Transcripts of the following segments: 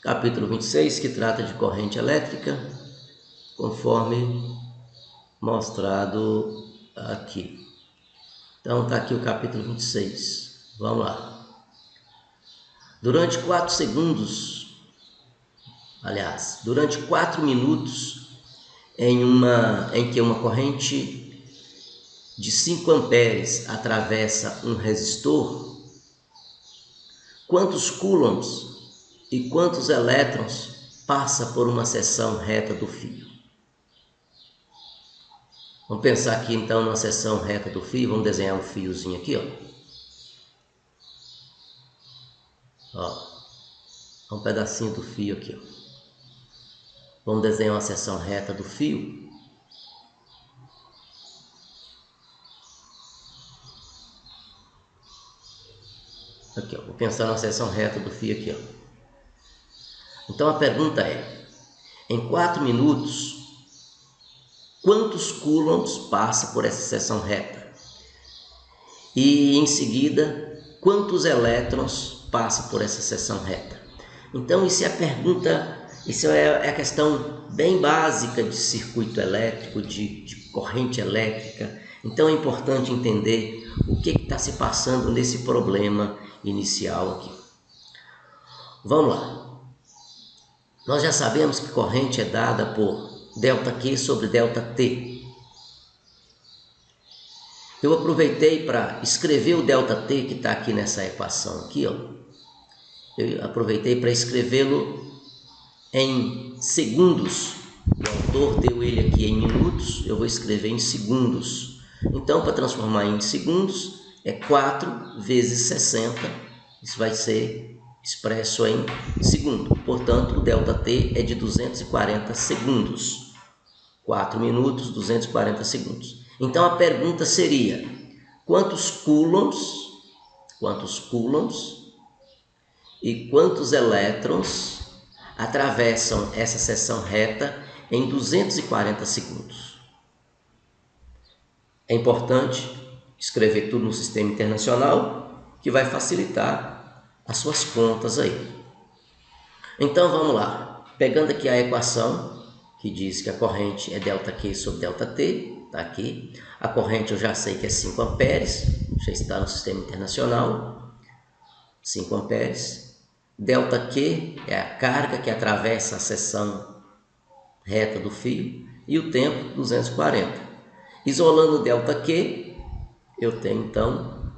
Capítulo 26, que trata de corrente elétrica, conforme mostrado aqui. Então está aqui o capítulo 26. Vamos lá. Durante 4 minutos, em que uma corrente de 5 amperes atravessa um resistor, quantos coulombs e quantos elétrons passa por uma seção reta do fio? Vamos pensar aqui então numa seção reta do fio. Vamos desenhar um fiozinho aqui, ó. Um pedacinho do fio aqui, ó. Vamos desenhar uma seção reta do fio. Aqui, ó. Vou pensar numa seção reta do fio aqui, ó. Então a pergunta é: em 4 minutos, quantos coulombs passa por essa seção reta? E em seguida, quantos elétrons passa por essa seção reta? Então isso é a pergunta, isso é a questão bem básica de circuito elétrico, de corrente elétrica. Então é importante entender o que está se passando nesse problema inicial aqui. Vamos lá. Nós já sabemos que corrente é dada por ΔQ sobre ΔT. Eu aproveitei para escrever o ΔT que está aqui nessa equação aqui, ó. Eu aproveitei para escrevê-lo em segundos. O autor deu ele aqui em minutos, eu vou escrever em segundos. Então, para transformar em segundos, é 4 vezes 60. Isso vai ser expresso em segundo. Portanto, o ΔT é de 240 segundos. 4 minutos, 240 segundos. Então, a pergunta seria: quantos coulombs e quantos elétrons atravessam essa seção reta em 240 segundos? É importante escrever tudo no sistema internacional, que vai facilitar as suas contas aí. Então vamos lá. Pegando aqui a equação, que diz que a corrente é ΔQ sobre ΔT, está aqui. A corrente eu já sei que é 5 amperes, já está no sistema internacional. 5 amperes. ΔQ é a carga que atravessa a seção reta do fio, e o tempo 240. Isolando o ΔQ, eu tenho então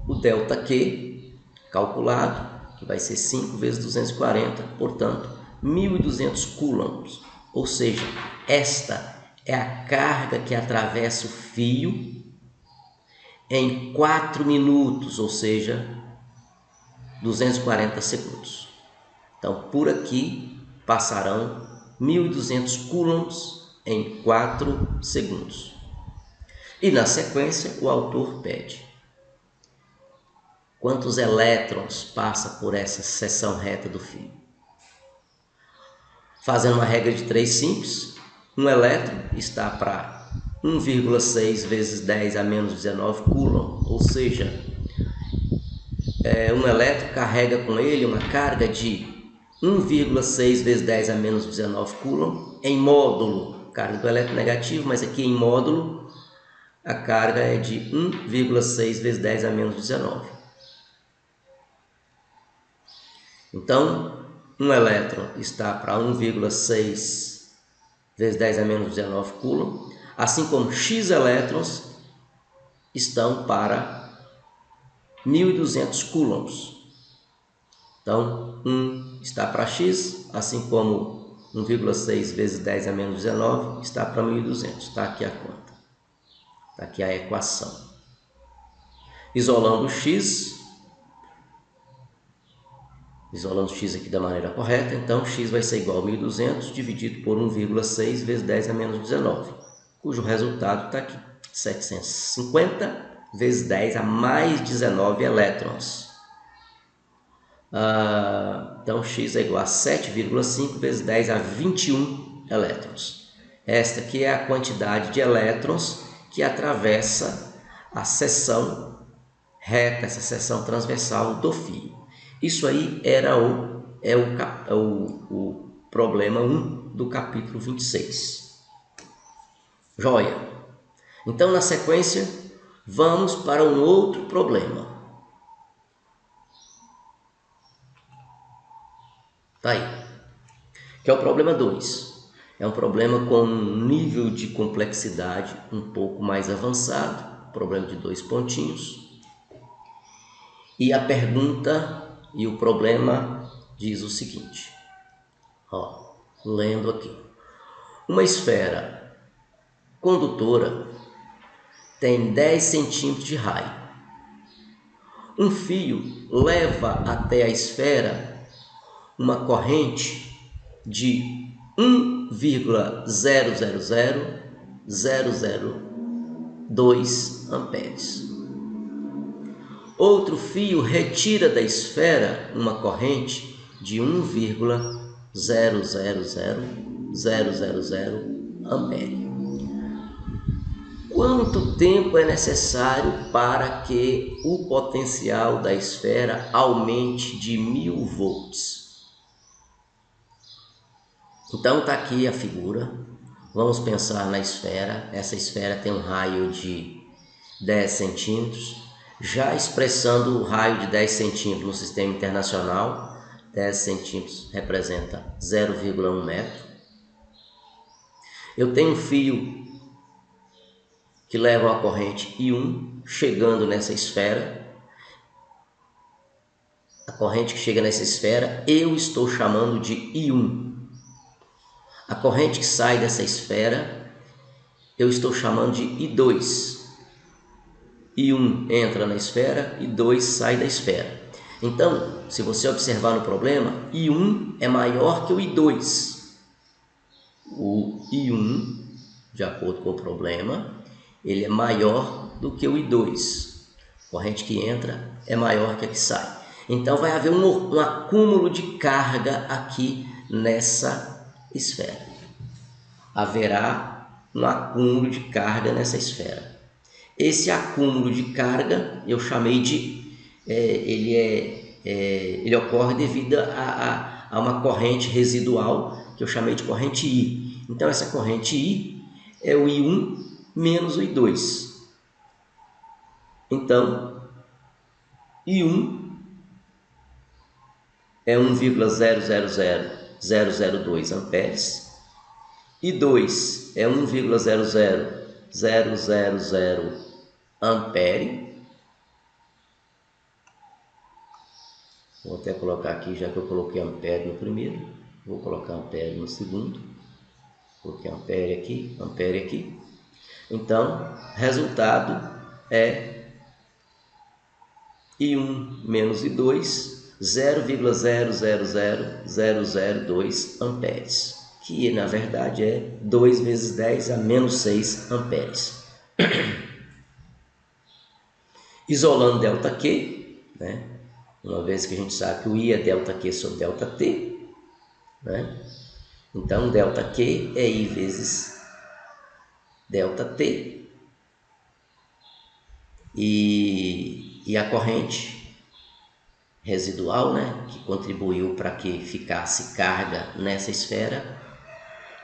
o ΔQ calculado, que vai ser 5 vezes 240, portanto 1.200 coulombs. Ou seja, esta é a carga que atravessa o fio em 4 minutos, ou seja, 240 segundos. Então, por aqui passarão 1.200 coulombs em 4 segundos. E na sequência, o autor pede: quantos elétrons passa por essa seção reta do fio? Fazendo uma regra de 3 simples, um elétron está para 1,6 vezes 10 a menos 19 coulomb, ou seja, um elétron carrega com ele uma carga de 1,6 vezes 10 a menos 19 coulomb em módulo. Carga do elétron negativo, mas aqui em módulo a carga é de 1,6 vezes 10 a menos 19. Então, um elétron está para 1,6 vezes 10 a menos 19 coulomb, assim como X elétrons estão para 1.200 coulombs. Então, 1 está para X, assim como 1,6 vezes 10 a menos 19 está para 1.200. Está aqui a conta. Está aqui a equação. Isolando X aqui da maneira correta, então X vai ser igual a 1.200 dividido por 1,6 vezes 10 a menos 19, cujo resultado está aqui, 750 vezes 10 a mais 19 elétrons. Então X é igual a 7,5 vezes 10 a 21 elétrons. Esta aqui é a quantidade de elétrons que atravessa a seção reta, essa seção transversal do fio. Isso aí era o problema 1 do capítulo 26. Joia! Então, na sequência, vamos para um outro problema. Tá aí. Que é o problema 2. É um problema com um nível de complexidade um pouco mais avançado, problema de 2 pontinhos. E a pergunta e o problema diz o seguinte, lendo aqui. Uma esfera condutora tem 10 centímetros de raio. Um fio leva até a esfera uma corrente de 1,000002 amperes. Outro fio retira da esfera uma corrente de 1,000000 ampere. Quanto tempo é necessário para que o potencial da esfera aumente de 1000 volts? Então está aqui a figura. Vamos pensar na esfera. Essa esfera tem um raio de 10 centímetros. Já expressando o raio de 10 centímetros no sistema internacional, 10 centímetros representa 0,1 metro. Eu tenho um fio que leva uma corrente I1 chegando nessa esfera. A corrente que chega nessa esfera eu estou chamando de I1. A corrente que sai dessa esfera eu estou chamando de I2. I1 entra na esfera e I2 sai da esfera. Então, se você observar no problema, I1 é maior que o I2. O I1, de acordo com o problema, ele é maior do que o I2. A corrente que entra é maior que a que sai. Então, vai haver um acúmulo de carga aqui nessa esfera. Haverá um acúmulo de carga nessa esfera. Esse acúmulo de carga eu chamei de ele ocorre devido a uma corrente residual que eu chamei de corrente I. Então essa corrente I é o I1 menos o I2. Então I1 é 1,000002 amperes. I2 é 1,00000 ampere. Vou até colocar aqui, já que eu coloquei ampere no primeiro, vou colocar ampere no segundo. Coloquei ampere aqui. Então, resultado é I1 menos I2, 0,000002 amperes, que na verdade é 2 vezes 10 a menos 6 amperes. Isolando ΔQ, né? Uma vez que a gente sabe que o I é ΔQ sobre ΔT, né? Então ΔQ é I vezes ΔT, e a corrente residual, né, que contribuiu para que ficasse carga nessa esfera,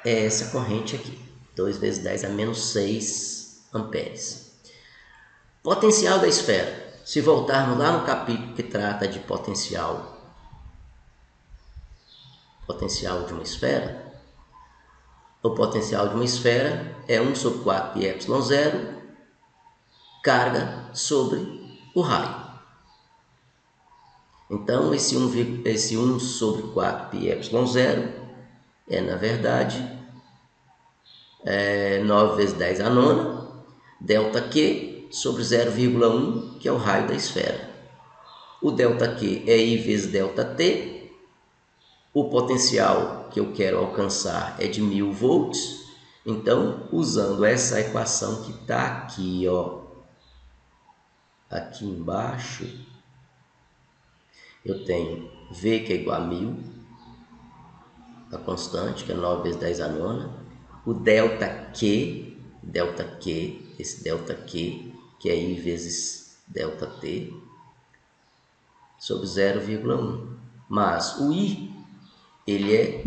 é essa corrente aqui, 2 vezes 10 a menos 6 amperes. Potencial da esfera. Se voltarmos lá no capítulo que trata de potencial de uma esfera, o potencial de uma esfera é 1 sobre 4 πε0 carga sobre o raio. Então esse 1 sobre 4 πε0 é na verdade 9 vezes 10 a nona, ΔQ sobre 0,1, que é o raio da esfera. O ΔQ é I vezes ΔT. O potencial que eu quero alcançar é de 1000 volts. Então, usando essa equação que está aqui, aqui embaixo, eu tenho V que é igual a 1000, a constante, que é 9 vezes 10 a nona, o ΔQ, esse ΔQ, que é I vezes ΔT, sobre 0,1. Mas o I, ele é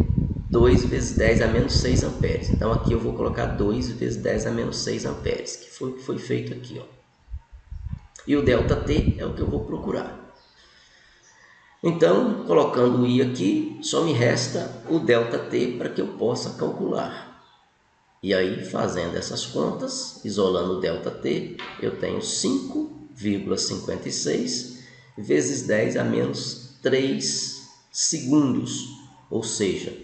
2 vezes 10 a menos 6 amperes. Então aqui eu vou colocar 2 vezes 10 a menos 6 amperes, que foi o que foi feito aqui, ó. E o ΔT é o que eu vou procurar. Então, colocando o I aqui, só me resta o ΔT para que eu possa calcular. E aí, fazendo essas contas, isolando o ΔT, eu tenho 5,56 vezes 10 a menos 3 segundos. Ou seja,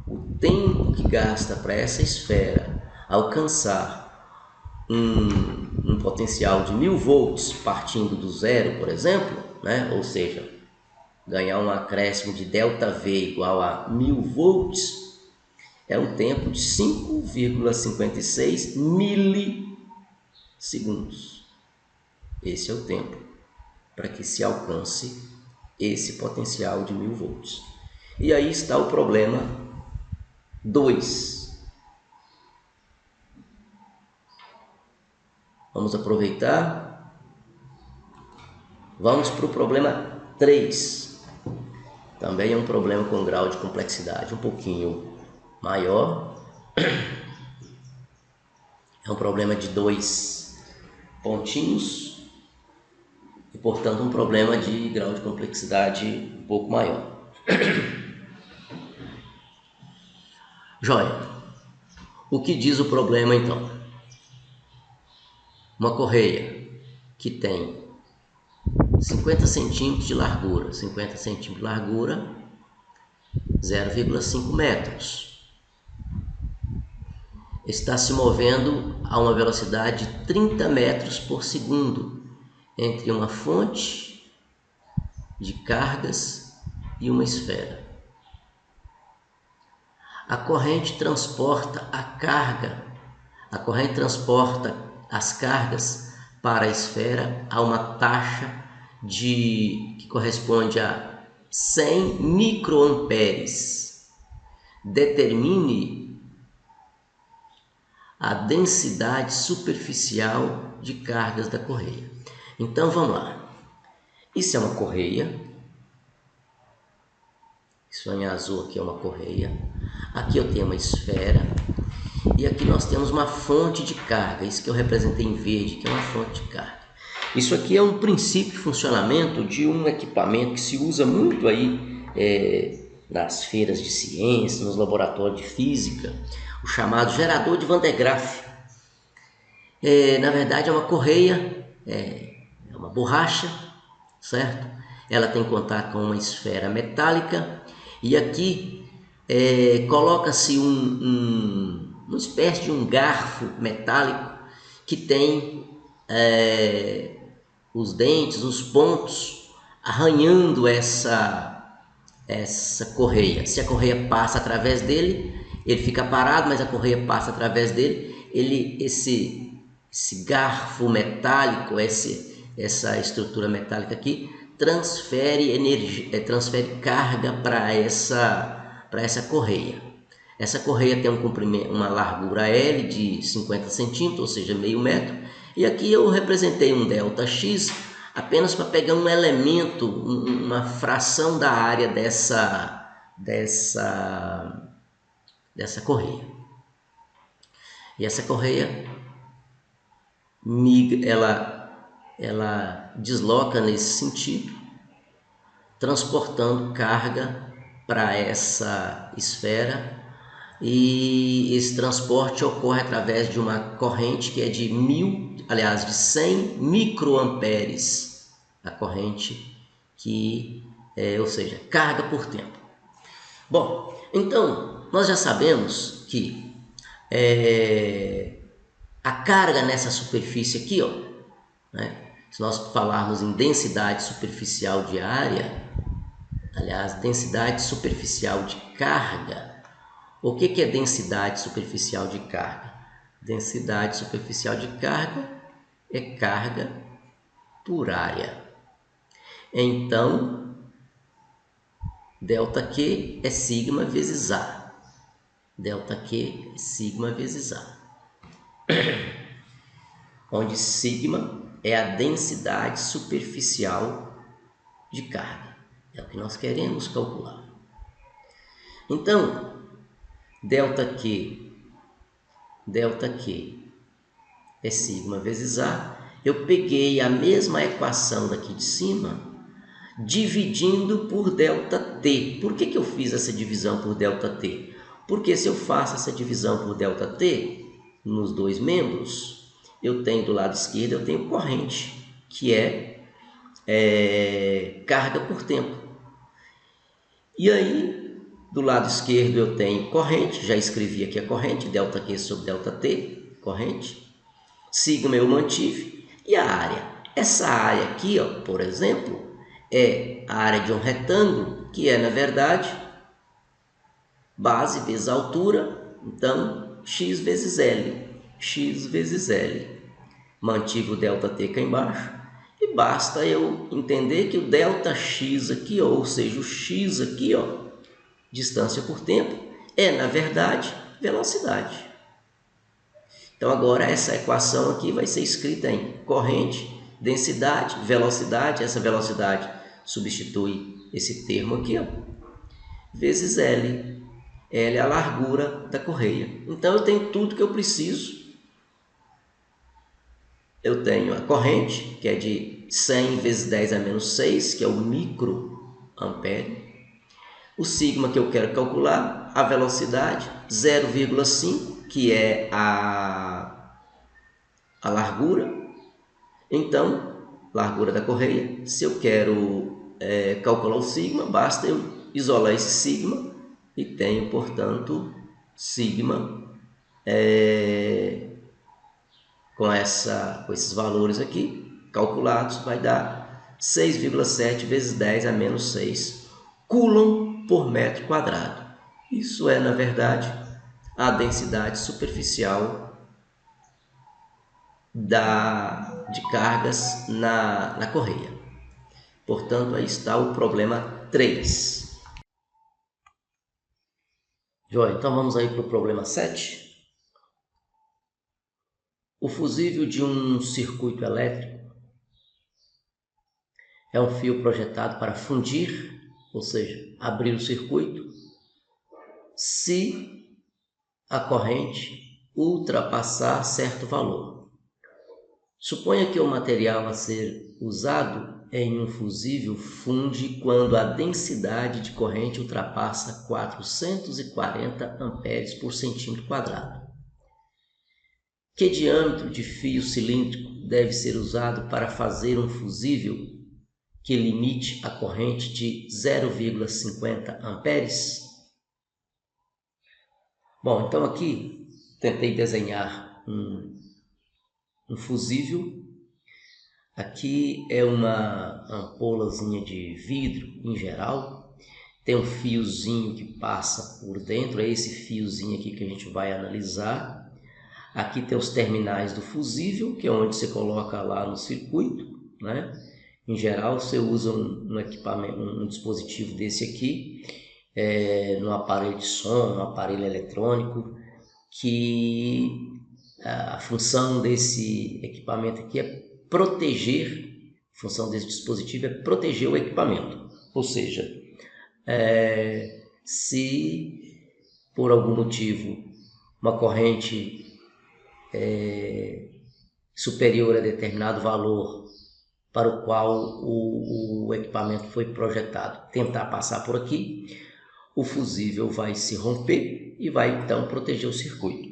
o tempo que gasta para essa esfera alcançar um potencial de 1000 volts partindo do zero, por exemplo, né? Ou seja, ganhar um acréscimo de ΔV igual a 1000 volts, é um tempo de 5,56 milissegundos. Esse é o tempo para que se alcance esse potencial de 1000 volts. E aí está o problema 2. Vamos aproveitar. Vamos para o problema 3. Também é um problema com grau de complexidade um pouquinho maior. É um problema de 2 pontinhos e, portanto, um problema de grau de complexidade um pouco maior. Joia. O que diz o problema, então? Uma correia que tem 50 centímetros de largura, 0,5 metros. Está se movendo a uma velocidade de 30 metros por segundo entre uma fonte de cargas e uma esfera. A corrente transporta as cargas para a esfera a uma taxa que corresponde a 100 microamperes. Determine a densidade superficial de cargas da correia. Então vamos lá. Isso é uma correia. Isso em azul aqui é uma correia. Aqui eu tenho uma esfera. E aqui nós temos uma fonte de carga. Isso que eu representei em verde, que é uma fonte de carga. Isso aqui é um princípio de funcionamento de um equipamento que se usa muito aí nas feiras de ciência, nos laboratórios de física, o chamado gerador de Van de Graaff. Na verdade é uma correia, é uma borracha, certo? Ela tem contato com uma esfera metálica e aqui coloca-se uma espécie de um garfo metálico que tem os dentes, os pontos arranhando essa correia. Se a correia passa através dele, ele fica parado, mas a correia passa através dele, esse garfo metálico, essa estrutura metálica aqui, transfere energia, transfere carga para essa correia. Essa correia tem uma largura L de 50 centímetros, ou seja, meio metro, e aqui eu representei um ΔX apenas para pegar um elemento, uma fração da área dessa correia. E essa correia ela desloca nesse sentido, transportando carga para essa esfera, e esse transporte ocorre através de uma corrente que é de 100 microamperes, a corrente ou seja, carga por tempo. Bom, então nós já sabemos que a carga nessa superfície aqui, ó, né? Se nós falarmos em densidade superficial de área, aliás, densidade superficial de carga, o que é densidade superficial de carga? Densidade superficial de carga é carga por área. Então, ΔQ é sigma vezes A. ΔQ é sigma vezes A, onde sigma é a densidade superficial de carga. É o que nós queremos calcular. Então, ΔQ é sigma vezes A. Eu peguei a mesma equação daqui de cima, dividindo por ΔT. Por que eu fiz essa divisão por ΔT? Porque se eu faço essa divisão por ΔT, nos dois membros, eu tenho do lado esquerdo, eu tenho corrente, que é carga por tempo. E aí, do lado esquerdo eu tenho corrente, já escrevi aqui a corrente, ΔQ sobre ΔT, corrente. Sigma eu mantive. E a área? Essa área aqui, ó, por exemplo, é a área de um retângulo, que é, na verdade, base vezes altura, então, x vezes L. X vezes L. Mantive o ΔT cá embaixo. E basta eu entender que o ΔX aqui, ou seja, o x aqui, ó, distância por tempo, é, na verdade, velocidade. Então, agora essa equação aqui vai ser escrita em corrente, densidade, velocidade. Essa velocidade substitui esse termo aqui, ó, vezes L. L é a largura da correia. Então, eu tenho tudo que eu preciso. Eu tenho a corrente, que é de 100 vezes 10 a menos 6, que é o microampere. O sigma que eu quero calcular, a velocidade, 0,5, que é a largura. Então, largura da correia, se eu quero calcular o sigma, basta eu isolar esse sigma e tenho, portanto, sigma com esses valores aqui calculados, vai dar 6,7 vezes 10 a menos 6 coulomb por metro quadrado. Isso é, na verdade, a densidade superficial de cargas na correia. Portanto, aí está o problema 3. Joia, então vamos aí para o problema 7. O fusível de um circuito elétrico é um fio projetado para fundir, ou seja, abrir o circuito, se a corrente ultrapassar certo valor. Suponha que o material a ser usado em um fusível funde quando a densidade de corrente ultrapassa 440 amperes por centímetro quadrado. Que diâmetro de fio cilíndrico deve ser usado para fazer um fusível que limite a corrente de 0,50 amperes? Bom, então aqui tentei desenhar um fusível. Aqui é uma ampolazinha de vidro em geral. Tem um fiozinho que passa por dentro, é esse fiozinho aqui que a gente vai analisar. Aqui tem os terminais do fusível, que é onde você coloca lá no circuito, né? Em geral, você usa um equipamento, um dispositivo desse aqui, no aparelho de som, no aparelho eletrônico, que a função desse equipamento aqui é proteger, a função desse dispositivo é proteger o equipamento. Ou seja, se por algum motivo uma corrente superior a determinado valor para o qual o equipamento foi projetado tentar passar por aqui, o fusível vai se romper e vai então proteger o circuito.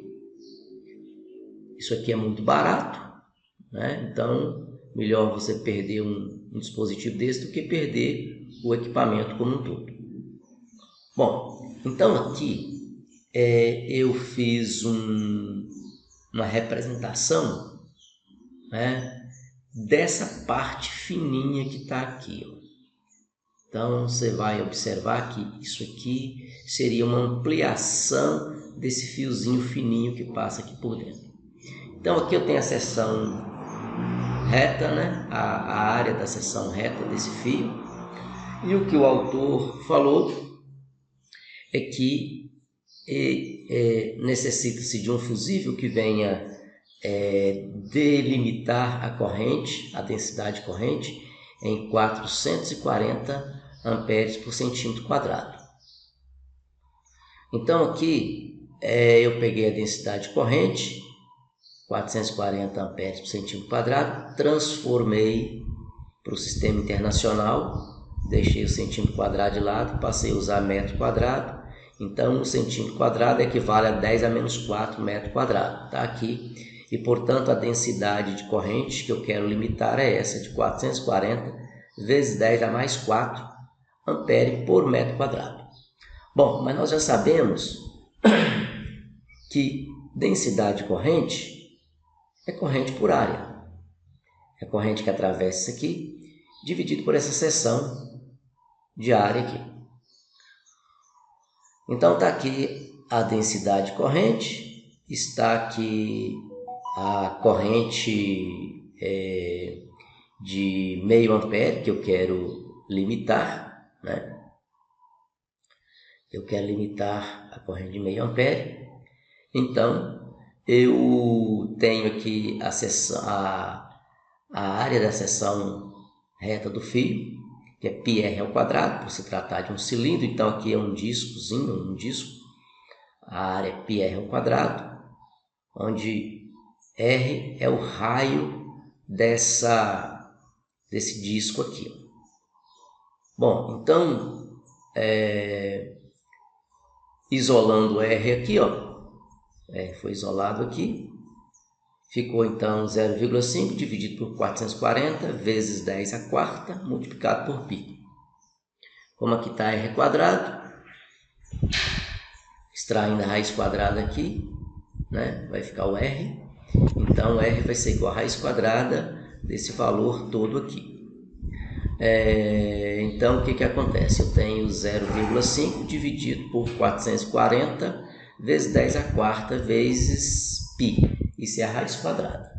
Isso aqui é muito barato, né? Então melhor você perder um dispositivo desse do que perder o equipamento como um todo. Bom, então aqui eu fiz uma representação, né, dessa parte fininha que está aqui, ó. Então você vai observar que isso aqui seria uma ampliação desse fiozinho fininho que passa aqui por dentro. Então aqui eu tenho a seção reta, né, a área da seção reta desse fio, e o que o autor falou é que necessita-se de um fusível que venha delimitar a corrente, a densidade corrente, em 440 amperes por centímetro quadrado. Então aqui eu peguei a densidade corrente, 440 amperes por centímetro quadrado, transformei para o sistema internacional, deixei o centímetro quadrado de lado, passei a usar metro quadrado. Então, um centímetro quadrado equivale a 10 a menos 4 metro quadrado. Está aqui. E, portanto, a densidade de corrente que eu quero limitar é essa, de 440 vezes 10 a mais 4 ampere por metro quadrado. Bom, mas nós já sabemos que densidade de corrente é corrente por área. É corrente que atravessa isso aqui, dividido por essa seção de área aqui. Então está aqui a densidade corrente, está aqui a corrente de meio ampere que eu quero limitar, né? Eu quero limitar a corrente de meio ampere. Então eu tenho aqui a área da seção reta do fio, que é πr ao quadrado, por se tratar de um cilindro. Então aqui é um discozinho, a área é πr ao quadrado, onde R é o raio desse disco aqui. Bom, então isolando R aqui, R foi isolado aqui, ficou então 0,5 dividido por 440 vezes 10 a quarta multiplicado por π. Como aqui está R quadrado, extraindo a raiz quadrada aqui, né, vai ficar o R. Então R vai ser igual a raiz quadrada desse valor todo aqui. Então o que acontece? Eu tenho 0,5 dividido por 440 vezes 10 a quarta vezes π. Isso é a raiz quadrada.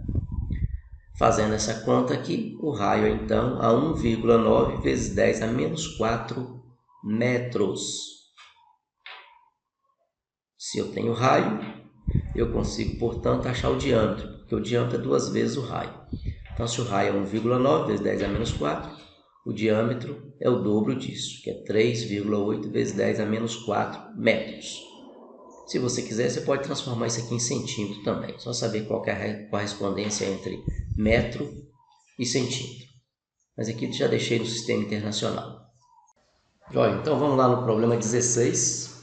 Fazendo essa conta aqui, o raio então a 1,9 vezes 10 a menos 4 metros. Se eu tenho raio, eu consigo, portanto, achar o diâmetro, porque o diâmetro é 2 vezes o raio. Então, se o raio é 1,9 vezes 10 a menos 4, o diâmetro é o dobro disso, que é 3,8 vezes 10 a menos 4 metros. Se você quiser, você pode transformar isso aqui em centímetro também. Só saber qual é a correspondência entre metro e centímetro. Mas aqui já deixei no sistema internacional. Então vamos lá no problema 16.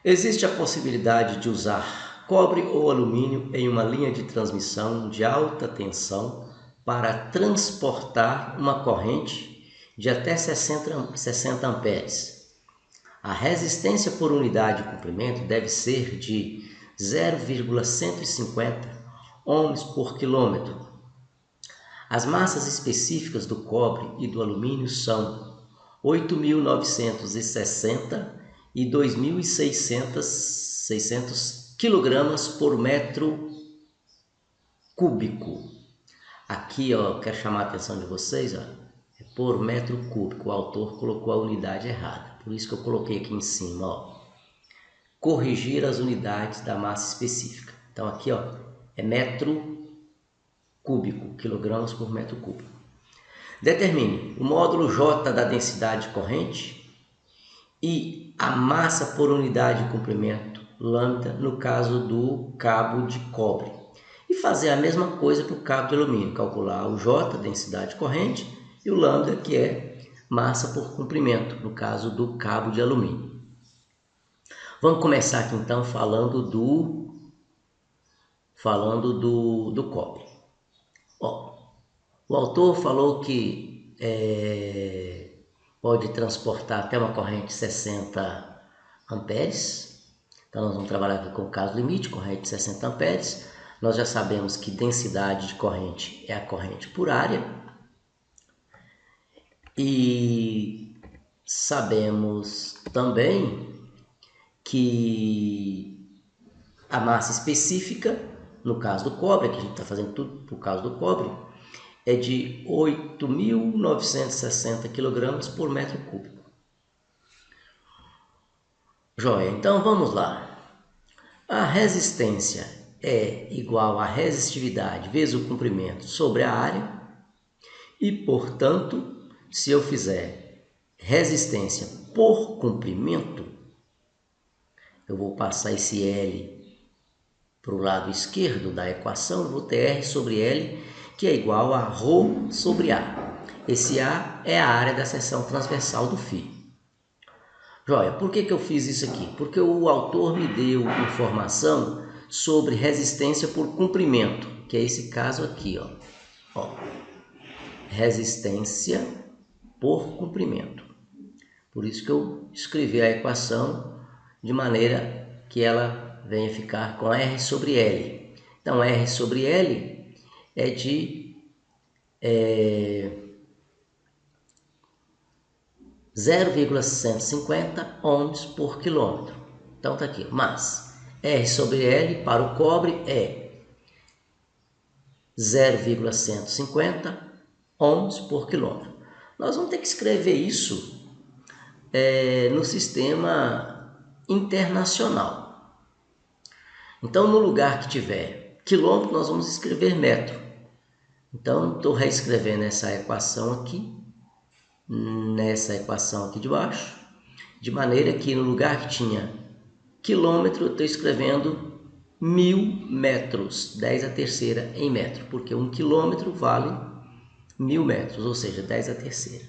Existe a possibilidade de usar cobre ou alumínio em uma linha de transmissão de alta tensão para transportar uma corrente de até 60 amperes. A resistência por unidade de comprimento deve ser de 0,150 ohms por quilômetro. As massas específicas do cobre e do alumínio são 8.960 e 2.600 kg por metro cúbico. Aqui, quero chamar a atenção de vocês, é por metro cúbico. O autor colocou a unidade errada. Por isso que eu coloquei aqui em cima, corrigir as unidades da massa específica. Então aqui, é metro cúbico, quilogramas por metro cúbico. Determine o módulo J da densidade corrente e a massa por unidade de comprimento, lambda, no caso do cabo de cobre. E fazer a mesma coisa para o cabo de alumínio, calcular o J, densidade corrente, e o lambda, que é massa por comprimento, no caso do cabo de alumínio. Vamos começar aqui então falando do cobre. O autor falou que pode transportar até uma corrente de 60 amperes. Então nós vamos trabalhar aqui com o caso limite, corrente de 60 amperes. Nós já sabemos que densidade de corrente é a corrente por área. E sabemos também que a massa específica, no caso do cobre, que a gente está fazendo tudo por causa do cobre, é de 8.960 kg por metro cúbico. Joia, então vamos lá. A resistência é igual à resistividade vezes o comprimento sobre a área e, portanto, se eu fizer resistência por comprimento, eu vou passar esse L para o lado esquerdo da equação, eu vou ter R sobre L, que é igual a ρ sobre A. Esse A é a área da seção transversal do fio. Joia, por que eu fiz isso aqui? Porque o autor me deu informação sobre resistência por comprimento, que é esse caso aqui, ó. Resistência por comprimento. Por isso que eu escrevi a equação de maneira que ela venha ficar com R sobre L. Então, R sobre L é de 0,150 ohms por quilômetro. Então, está aqui. Mas R sobre L para o cobre é 0,150 ohms por quilômetro. Nós vamos ter que escrever isso no sistema internacional. Então, no lugar que tiver quilômetro, nós vamos escrever metro. Então, estou reescrevendo essa equação aqui, nessa equação aqui de baixo, de maneira que no lugar que tinha quilômetro, eu estou escrevendo 1000 metros, 10 a terceira em metro, porque 1 quilômetro vale 1000 metros, ou seja, 10 a terceira.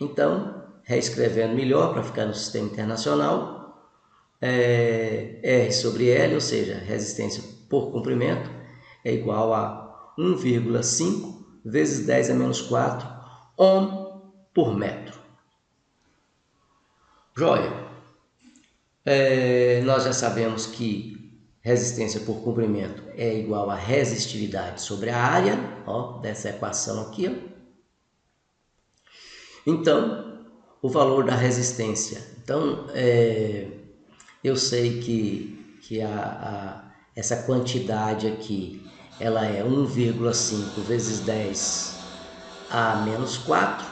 Então, reescrevendo melhor para ficar no sistema internacional, R sobre L, ou seja, resistência por comprimento, é igual a 1,5 vezes 10 a menos 4 ohm por metro. Joia. Nós já sabemos que resistência por comprimento é igual a resistividade sobre a área, dessa equação aqui. Então, o valor da resistência. Então, eu sei que essa quantidade aqui, ela é 1,5 vezes 10 a menos 4,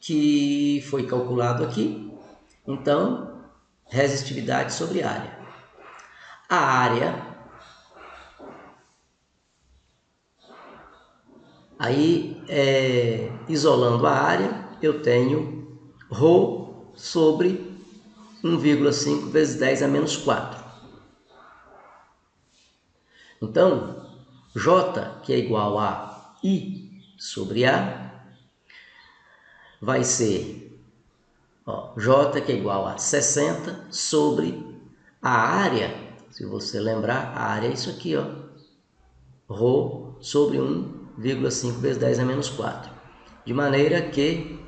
que foi calculado aqui. Então, resistividade sobre área. A área, aí, isolando a área, eu tenho ρ sobre 1,5 vezes 10 a menos 4. Então, J, que é igual a I sobre A, vai ser J, que é igual a 60 sobre a área. Se você lembrar, a área é isso aqui, ρ sobre 1,5 vezes 10 a menos 4. De maneira que,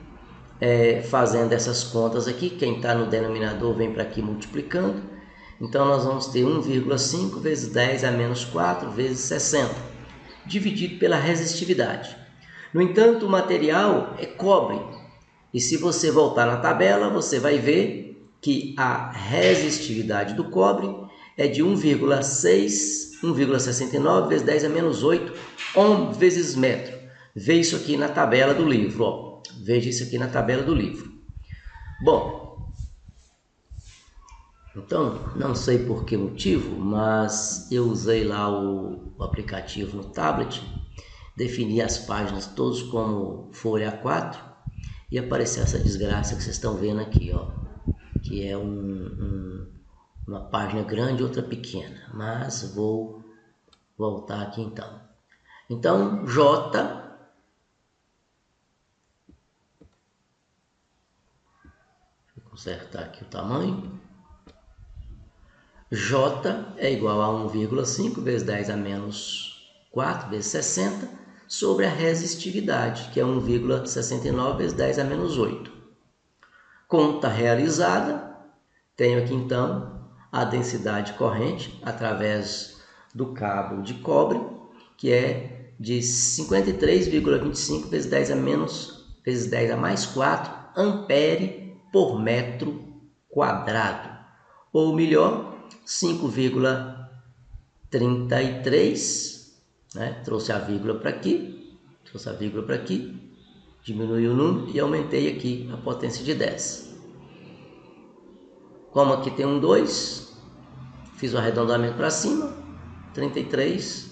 fazendo essas contas aqui, quem está no denominador vem para aqui multiplicando. Então, nós vamos ter 1,5 vezes 10 a menos 4 vezes 60, dividido pela resistividade. No entanto, o material é cobre. E se você voltar na tabela, você vai ver que a resistividade do cobre é de 1,69 vezes 10 a menos 8 ohm vezes metro. Veja isso aqui na tabela do livro. Veja isso aqui na tabela do livro. Bom, então, não sei por que motivo, mas eu usei lá o aplicativo no tablet, defini as páginas todas como folha A4 e apareceu essa desgraça que vocês estão vendo aqui, que é uma página grande e outra pequena, mas vou voltar aqui então. Então, J, vou consertar aqui o tamanho, J é igual a 1,5 vezes 10 a menos 4 vezes 60 sobre a resistividade, que é 1,69 vezes 10 a menos 8. Conta realizada, tenho aqui então a densidade corrente através do cabo de cobre, que é de 53,25 vezes 10 a mais 4 ampere por metro quadrado. Ou melhor, 5,33, trouxe a vírgula para aqui, diminui o número e aumentei aqui a potência de 10. Como aqui tem um 2, fiz o arredondamento para cima, 33.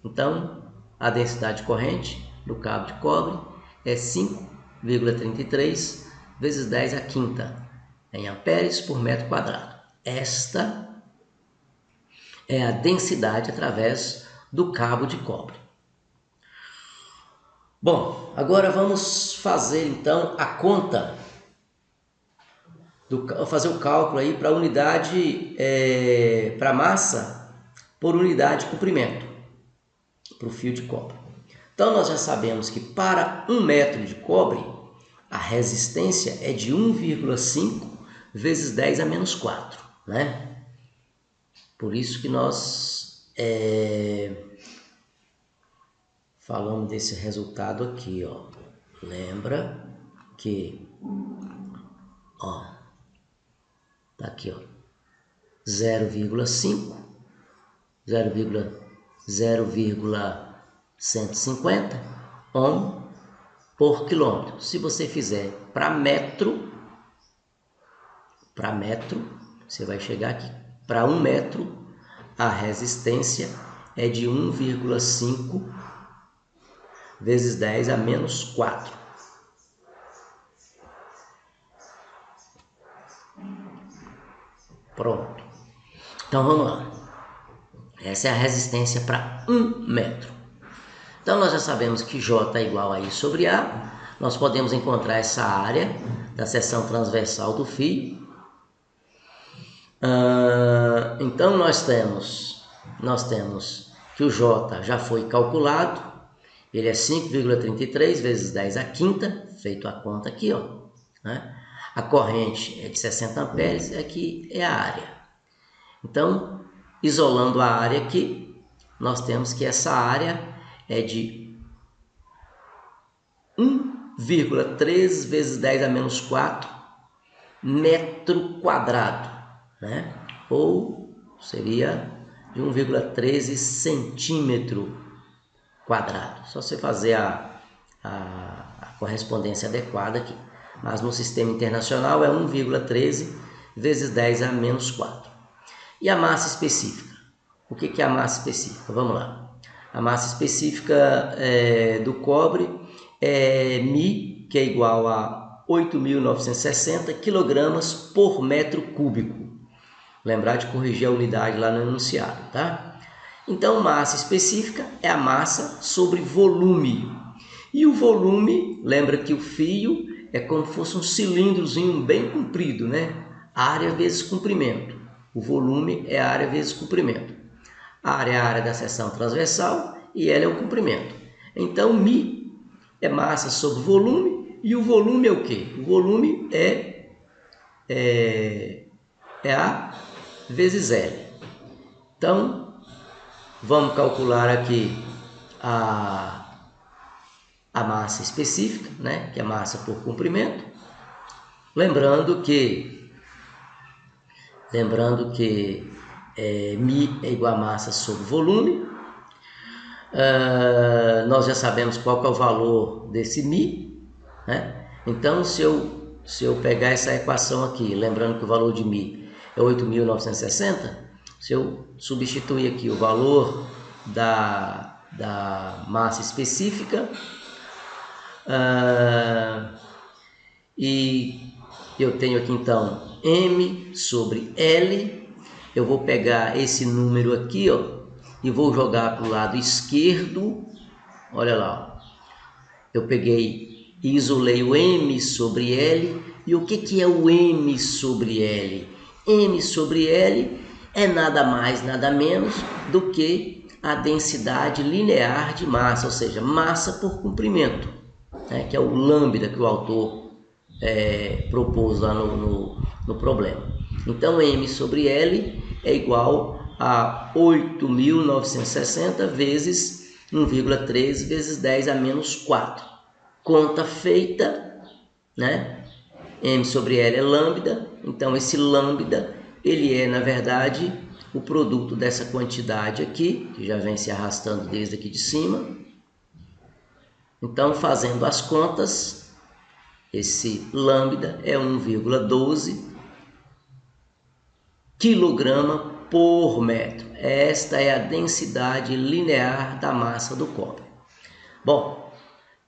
Então, a densidade corrente do cabo de cobre é 5,33 vezes 10 à quinta em amperes por metro quadrado. Esta é a densidade através do cabo de cobre. Bom, agora vamos fazer então a conta, fazer o cálculo aí para unidade, para massa por unidade de comprimento, para o fio de cobre. Então nós já sabemos que para 1 metro de cobre, a resistência é de 1,5 vezes 10 a menos 4, né? Por isso que nós falamos desse resultado aqui, ó. Lembra que, ó, tá aqui, ó, 0,150 ohm por quilômetro. Se você fizer para metro, você vai chegar aqui. Para 1 metro, a resistência é de 1,5 vezes 10 a menos 4. Pronto. Então vamos lá. Essa é a resistência para 1 metro. Então nós já sabemos que J é igual a I sobre A. Nós podemos encontrar essa área da seção transversal do fio. Então nós temos que o J já foi calculado. Ele é 5,33 vezes 10 à quinta, feito a conta aqui, ó, né? A corrente é de 60 amperes, aqui é a área. Então, isolando a área aqui, nós temos que essa área é de 1,3 vezes 10 a menos 4 metro quadrado, né? Ou seria de 1,13 centímetro quadrado. Só você fazer a correspondência adequada aqui. Mas no sistema internacional é 1,13 vezes 10 a menos 4. E a massa específica? O que é a massa específica? Vamos lá. A massa específica do cobre é Mi, que é igual a 8.960 kg por metro cúbico. Lembrar de corrigir a unidade lá no enunciado, tá? Então, massa específica é a massa sobre volume. E o volume, lembra que o fio é como se fosse um cilindrozinho bem comprido, né? Área vezes comprimento. O volume é a área vezes comprimento. A área é a área da seção transversal e L é o comprimento. Então, Mi é massa sobre volume e o volume é o quê? O volume é A vezes L. Então, vamos calcular aqui a massa específica, né? Que é a massa por comprimento. Lembrando que Mi é igual a massa sobre volume. Nós já sabemos qual que é o valor desse Mi, né? Então, se eu pegar essa equação aqui, lembrando que o valor de Mi é 8.960, se eu substituir aqui o valor da massa específica, e eu tenho aqui então M sobre L, eu vou pegar esse número aqui, ó, e vou jogar para o lado esquerdo. Olha lá, ó. Eu peguei e isolei o M sobre L. E o que é o M sobre L? M sobre L é nada mais, nada menos do que a densidade linear de massa, ou seja, massa por comprimento, né, que é o lambda que o autor propôs lá no problema. Então, M sobre L é igual a 8.960 vezes 1,3 vezes 10 a menos 4. Conta feita, né? M sobre L é lambda, então esse lambda, ele é, na verdade, o produto dessa quantidade aqui, que já vem se arrastando desde aqui de cima. Então, fazendo as contas, esse lambda é 1,12 quilograma por metro. Esta é a densidade linear da massa do cobre. Bom,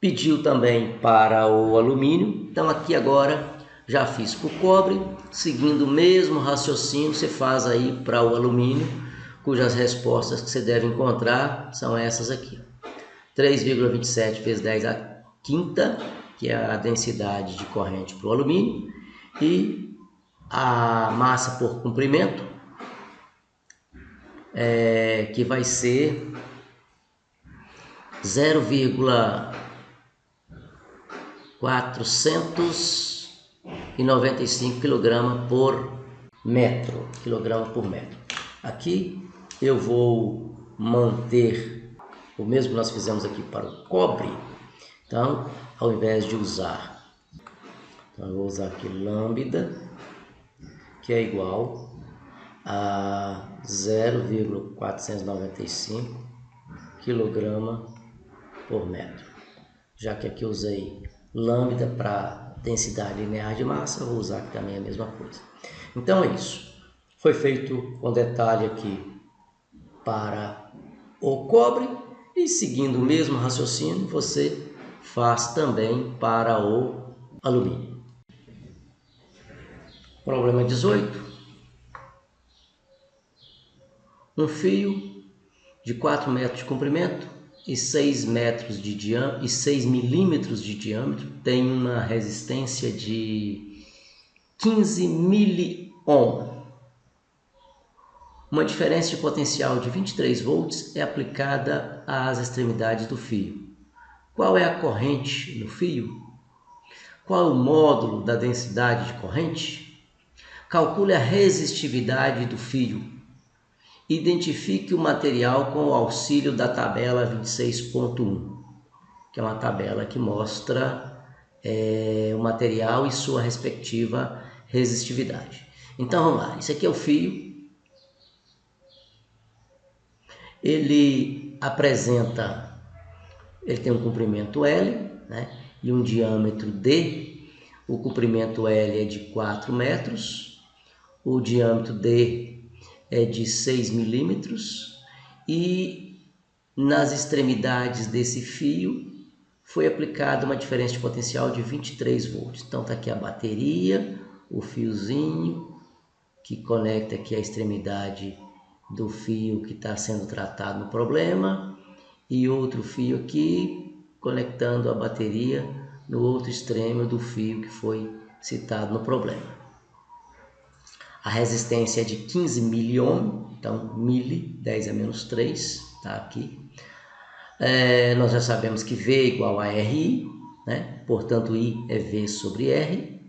pediu também para o alumínio, então aqui agora já fiz para o cobre, seguindo o mesmo raciocínio você faz aí para o alumínio, cujas respostas que você deve encontrar são essas aqui. 3,27 vezes 10 a quinta, que é a densidade de corrente para o alumínio, e a massa por comprimento, que vai ser 0,495 kg por metro. Aqui eu vou manter o mesmo que nós fizemos aqui para o cobre. Então, ao invés de usar, eu vou usar aqui lambda, que é igual a 0,495 kg por metro. Já que aqui eu usei lambda para densidade linear de massa, eu vou usar aqui também a mesma coisa. Então é isso. Foi feito com detalhe aqui para o cobre e seguindo o mesmo raciocínio você faz também para o alumínio. Problema 18. Um fio de 4 metros de comprimento e 6 metros de diâmetro e 6 milímetros de diâmetro tem uma resistência de 15 miliohm. Uma diferença de potencial de 23 volts é aplicada às extremidades do fio. Qual é a corrente no fio? Qual é o módulo da densidade de corrente? Calcule a resistividade do fio. Identifique o material com o auxílio da tabela 26.1, que é uma tabela que mostra o material e sua respectiva resistividade. Então vamos lá, isso aqui é o fio. Ele tem um comprimento L, né, e um diâmetro D. O comprimento L é de 4 metros, o diâmetro D é de 6 milímetros e nas extremidades desse fio foi aplicada uma diferença de potencial de 23 volts. Então está aqui a bateria, o fiozinho que conecta aqui a extremidade do fio que está sendo tratado no problema e outro fio aqui conectando a bateria no outro extremo do fio que foi citado no problema. A resistência é de 15 miliohm, então mili, 10 a menos 3, está aqui. Nós já sabemos que V é igual a RI, né? Portanto I é V sobre R.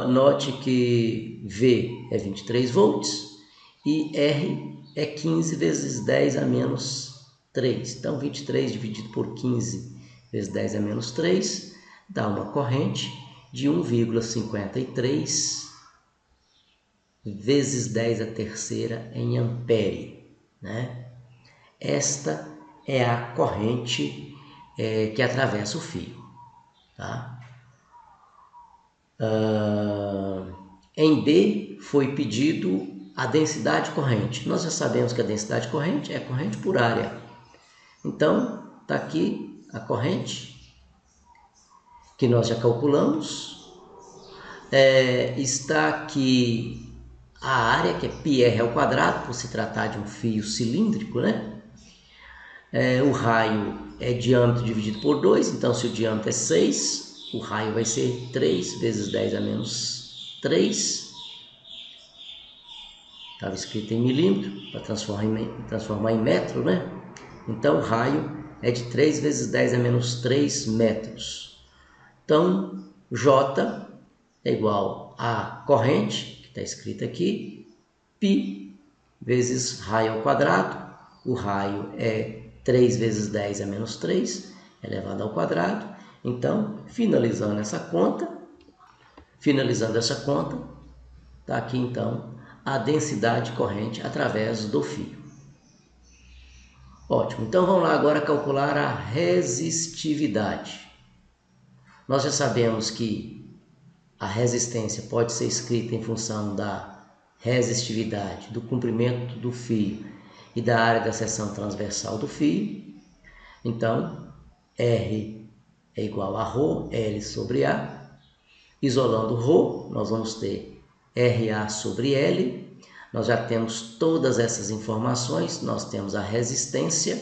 Note que V é 23 volts e R é 15 vezes 10 a menos 3. Então 23 dividido por 15 vezes 10 a menos 3 dá uma corrente de 1,53 vezes 10 a terceira em ampere, né? Esta é a corrente que atravessa o fio, tá? Em D foi pedido a densidade corrente. Nós já sabemos que a densidade corrente é corrente por área. Então, está aqui a corrente que nós já calculamos. Está aqui a área, que é πr ao quadrado, por se tratar de um fio cilíndrico, né? O raio é diâmetro dividido por 2, então se o diâmetro é 6, o raio vai ser 3 vezes 10 a menos 3. Estava escrito em milímetro, para transformar em metro, né? Então o raio é de 3 vezes 10 a menos 3 metros. Então, J é igual a corrente, que está escrita aqui, π vezes raio ao quadrado. O raio é 3 vezes 10 a menos 3 elevado ao quadrado. Então, finalizando essa conta, está aqui então a densidade corrente através do fio. Ótimo, então vamos lá agora calcular a resistividade. Nós já sabemos que a resistência pode ser escrita em função da resistividade do comprimento do fio e da área da seção transversal do fio. Então, R é igual a ρ, L sobre A. Isolando ρ, nós vamos ter RA sobre L. Nós já temos todas essas informações. Nós temos a resistência,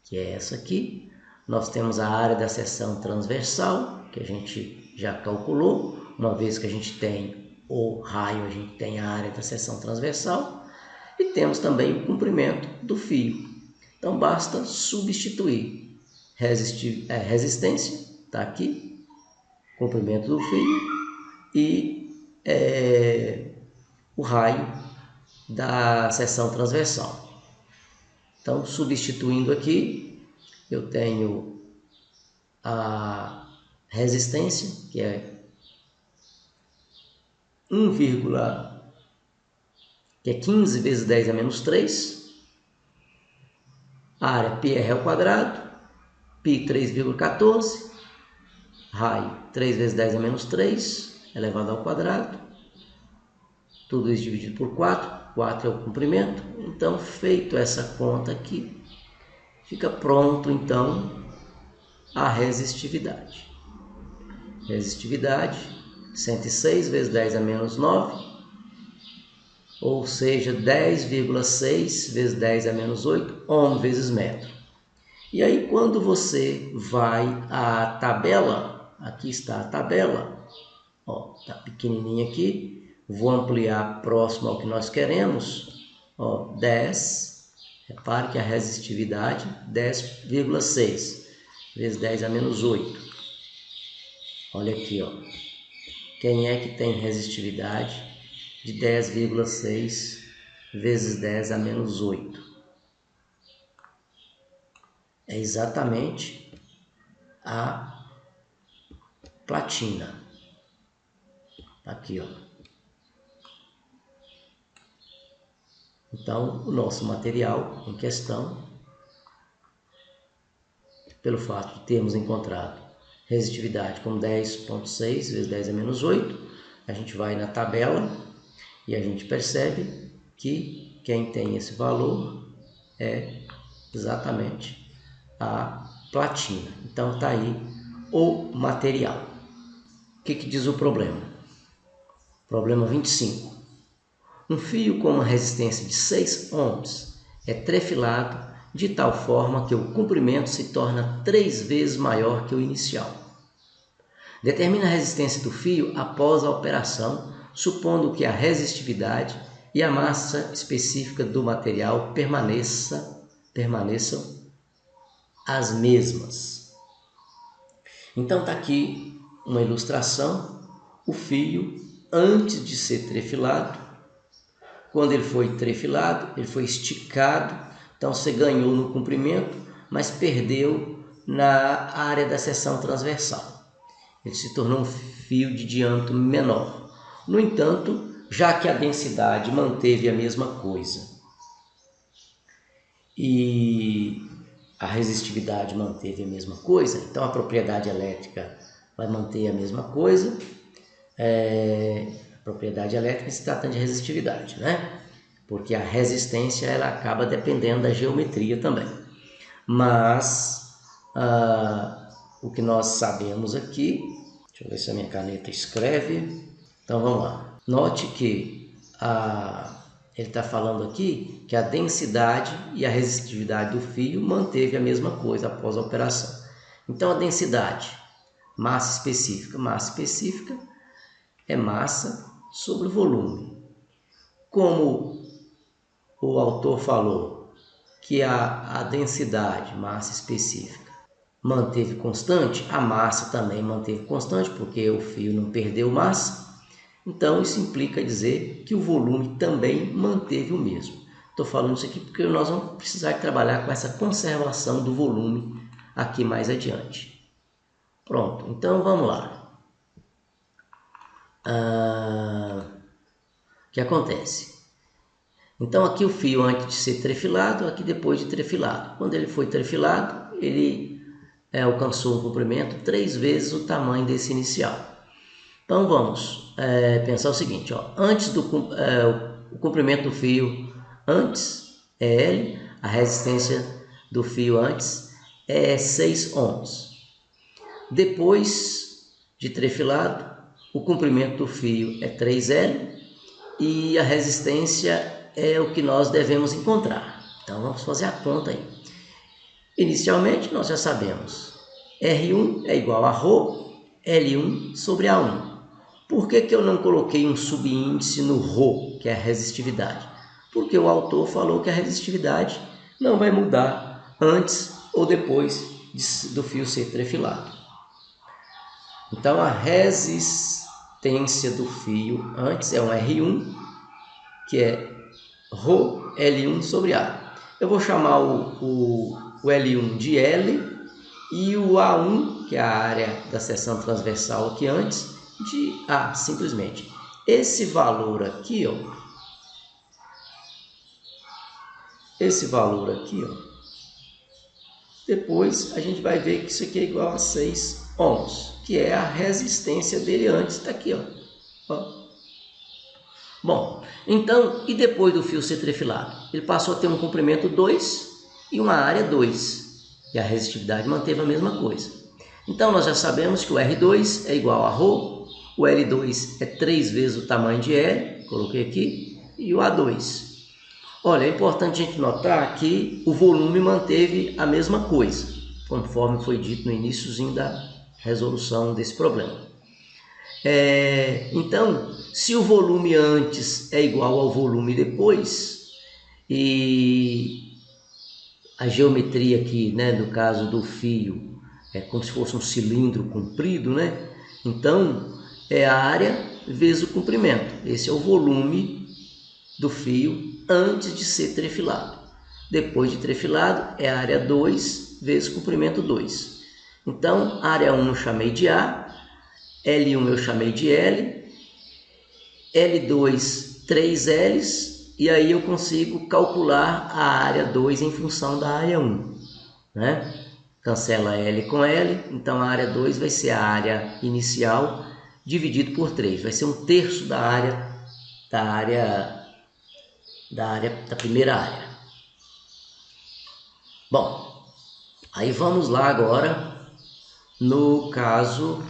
que é essa aqui. Nós temos a área da seção transversal, que a gente já calculou. Uma vez que a gente tem o raio, a gente tem a área da seção transversal. E temos também o comprimento do fio. Então, basta substituir resistência, está aqui, comprimento do fio, e o raio da seção transversal. Então, substituindo aqui, eu tenho a resistência, que é 15 vezes 10 a menos 3. A área πr ao quadrado, π 3,14, raio 3 vezes 10 a menos 3, elevado ao quadrado. Tudo isso dividido por 4, 4 é o comprimento. Então, feito essa conta aqui, fica pronto, então, a resistividade. Resistividade, 106 vezes 10 a menos 9, ou seja, 10,6 vezes 10 a menos 8, ohm vezes metro. E aí, quando você vai à tabela, aqui está a tabela, ó, tá pequenininha aqui, vou ampliar próximo ao que nós queremos, ó, 10, repare que a resistividade, 10,6 vezes 10 a menos 8. Olha aqui, ó, quem é que tem resistividade de 10,6 vezes 10 a menos 8? É exatamente a platina. Aqui, ó. Então, o nosso material em questão, pelo fato de termos encontrado resistividade como 10,6 vezes 10 a menos 8, a gente vai na tabela e a gente percebe que quem tem esse valor é exatamente a platina. Então, está aí o material. O que diz o problema? Problema 25. Um fio com uma resistência de 6 ohms é trefilado de tal forma que o comprimento se torna 3 vezes maior que o inicial. Determina a resistência do fio após a operação, supondo que a resistividade e a massa específica do material permaneçam as mesmas. Então está aqui uma ilustração, o fio antes de ser trefilado. Quando ele foi trefilado, ele foi esticado, então você ganhou no comprimento, mas perdeu na área da seção transversal. Ele se tornou um fio de diâmetro menor. No entanto, já que a densidade manteve a mesma coisa e a resistividade manteve a mesma coisa, então a propriedade elétrica vai manter a mesma coisa. Propriedade elétrica se trata de resistividade, né? Porque a resistência ela acaba dependendo da geometria também. Mas o que nós sabemos aqui, deixa eu ver se a minha caneta escreve. Então vamos lá. Note que ele está falando aqui que a densidade e a resistividade do fio manteve a mesma coisa após a operação. Então a densidade, massa específica é massa sobre volume. Como o autor falou que a densidade, massa específica, manteve constante, a massa também manteve constante, porque o fio não perdeu massa. Então, isso implica dizer que o volume também manteve o mesmo. Estou falando isso aqui porque nós vamos precisar trabalhar com essa conservação do volume aqui mais adiante. Pronto, então vamos lá. O que acontece? Então aqui o fio antes de ser trefilado, aqui depois de trefilado. Quando ele foi trefilado, ele alcançou um comprimento 3 vezes o tamanho desse inicial. Então vamos pensar o seguinte, ó, antes o comprimento do fio antes é L, a resistência do fio antes é 6 ohms. Depois de trefilado, o comprimento do fio é 3L e a resistência é o que nós devemos encontrar. Então vamos fazer a conta aí. Inicialmente nós já sabemos, R1 é igual a ρ L1 sobre A1. Por que eu não coloquei um subíndice no ρ, que é a resistividade? Porque o autor falou que a resistividade não vai mudar antes ou depois do fio ser trefilado. Então a resistência do fio antes é um R1, que é ρ L1 sobre A. Eu vou chamar o L1 de L e o A1, que é a área da seção transversal aqui antes, de A, simplesmente. Esse valor aqui, ó, depois a gente vai ver que isso aqui é igual a 6 ohms, que é a resistência dele antes, está aqui, ó. Bom, então, e depois do fio ser trefilado? Ele passou a ter um comprimento 2 e uma área 2, e a resistividade manteve a mesma coisa. Então, nós já sabemos que o R2 é igual a ρ, o L2 é 3 vezes o tamanho de L, coloquei aqui, e o A2. Olha, é importante a gente notar que o volume manteve a mesma coisa, conforme foi dito no iniciozinho da resolução desse problema. Então, se o volume antes é igual ao volume depois, e a geometria aqui, né, no caso do fio, é como se fosse um cilindro comprido, né? Então, é a área vezes o comprimento. Esse é o volume do fio antes de ser trefilado. Depois de trefilado, é a área 2 vezes o comprimento 2. Então, área 1 eu chamei de A, L1 eu chamei de L, L2 3 L's, e aí eu consigo calcular a área 2 em função da área 1, né? Cancela L com L, então a área 2 vai ser a área inicial dividido por 3, vai ser 1/3 da primeira área. Bom, aí vamos lá agora no caso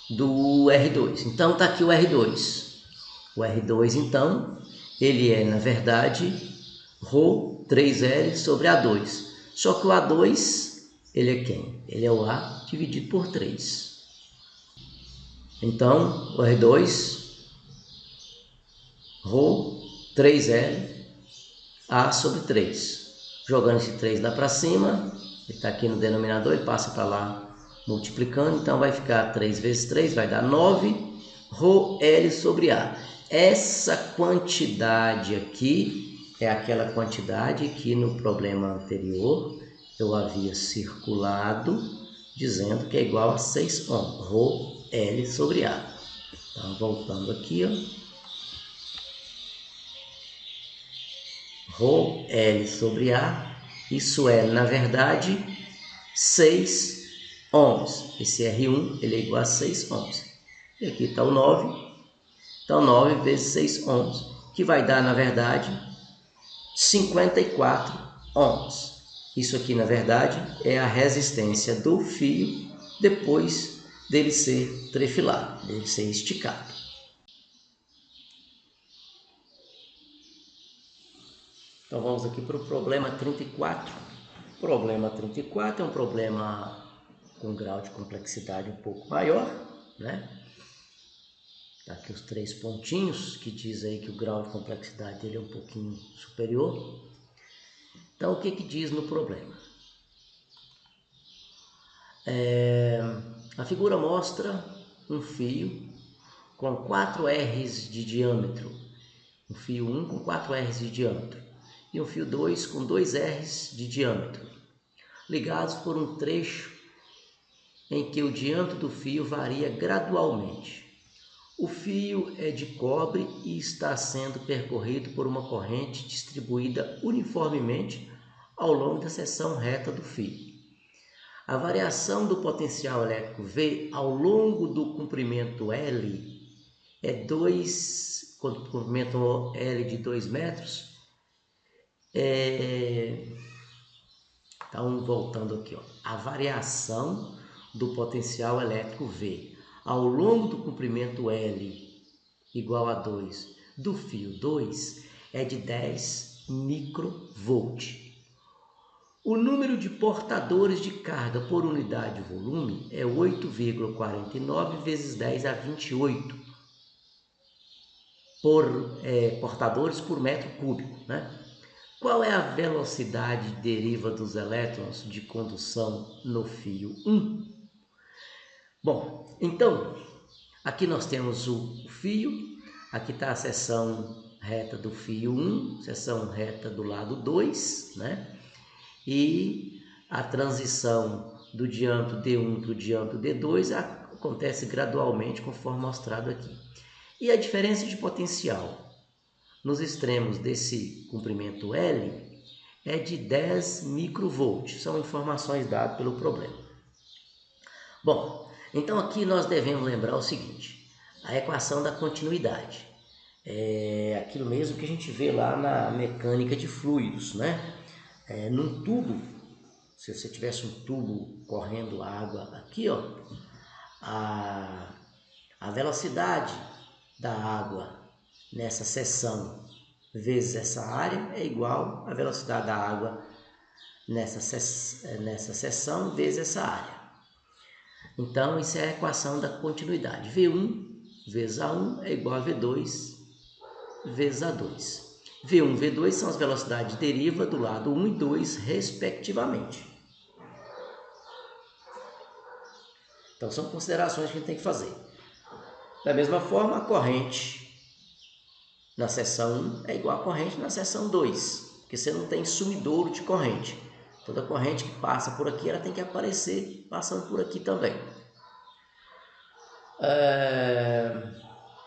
do R2. Então está aqui o R2. O R2, então, ele é, na verdade, ρ 3L sobre A2. Só que o A2, ele é quem? Ele é o A dividido por 3. Então, o R2, ρ 3L, A sobre 3. Jogando esse 3 lá para cima, ele está aqui no denominador, ele passa para lá multiplicando, então vai ficar 3 vezes 3, vai dar 9, ρ L sobre A. Essa quantidade aqui é aquela quantidade que no problema anterior eu havia circulado, dizendo que é igual a 6 ohms, ρ L sobre A. Então, voltando aqui, ρ L sobre A, isso é, na verdade, 6 ohms. Esse R1 ele é igual a 6 ohms. E aqui está o 9. Então, 9 vezes 6 ohms, que vai dar, na verdade, 54 ohms. Isso aqui, na verdade, é a resistência do fio depois dele ser trefilado, dele ser esticado. Então, vamos aqui para o problema 34. O problema 34 é um problema com grau de complexidade um pouco maior, né? Tá aqui os 3 pontinhos que diz aí que o grau de complexidade dele é um pouquinho superior. Então, o que diz no problema? A figura mostra um fio com 4 R's de diâmetro, um fio 1 com 4 R's de diâmetro e um fio 2 com 2 R's de diâmetro, ligados por um trecho em que o diâmetro do fio varia gradualmente. O fio é de cobre e está sendo percorrido por uma corrente distribuída uniformemente ao longo da seção reta do fio. A variação do potencial elétrico V ao longo do comprimento L é 2, quando o comprimento L de 2 metros, então voltando aqui, ó, a variação do potencial elétrico V ao longo do comprimento L igual a 2 do fio 2 é de 10 microvolt. O número de portadores de carga por unidade de volume é 8,49 vezes 10 a 28 portadores por metro cúbico, né? Qual é a velocidade deriva dos elétrons de condução no fio 1? Bom, então, aqui nós temos o fio, aqui está a seção reta do fio 1, seção reta do lado 2, né? E a transição do diâmetro D1 para o diâmetro D2 acontece gradualmente, conforme mostrado aqui. E a diferença de potencial nos extremos desse comprimento L é de 10 microvolts. São informações dadas pelo problema. Bom, então aqui nós devemos lembrar o seguinte: a equação da continuidade. É aquilo mesmo que a gente vê lá na mecânica de fluidos, né? Num tubo, se você tivesse um tubo correndo água aqui, ó, a velocidade da água nessa seção vezes essa área é igual à velocidade da água nessa seção vezes essa área. Então, isso é a equação da continuidade. V1 vezes A1 é igual a V2 vezes A2. V1 e V2 são as velocidades de deriva do lado 1 e 2, respectivamente. Então, são considerações que a gente tem que fazer. Da mesma forma, a corrente na seção 1 é igual à corrente na seção 2, porque você não tem sumidouro de corrente. Toda corrente que passa por aqui, ela tem que aparecer passando por aqui também.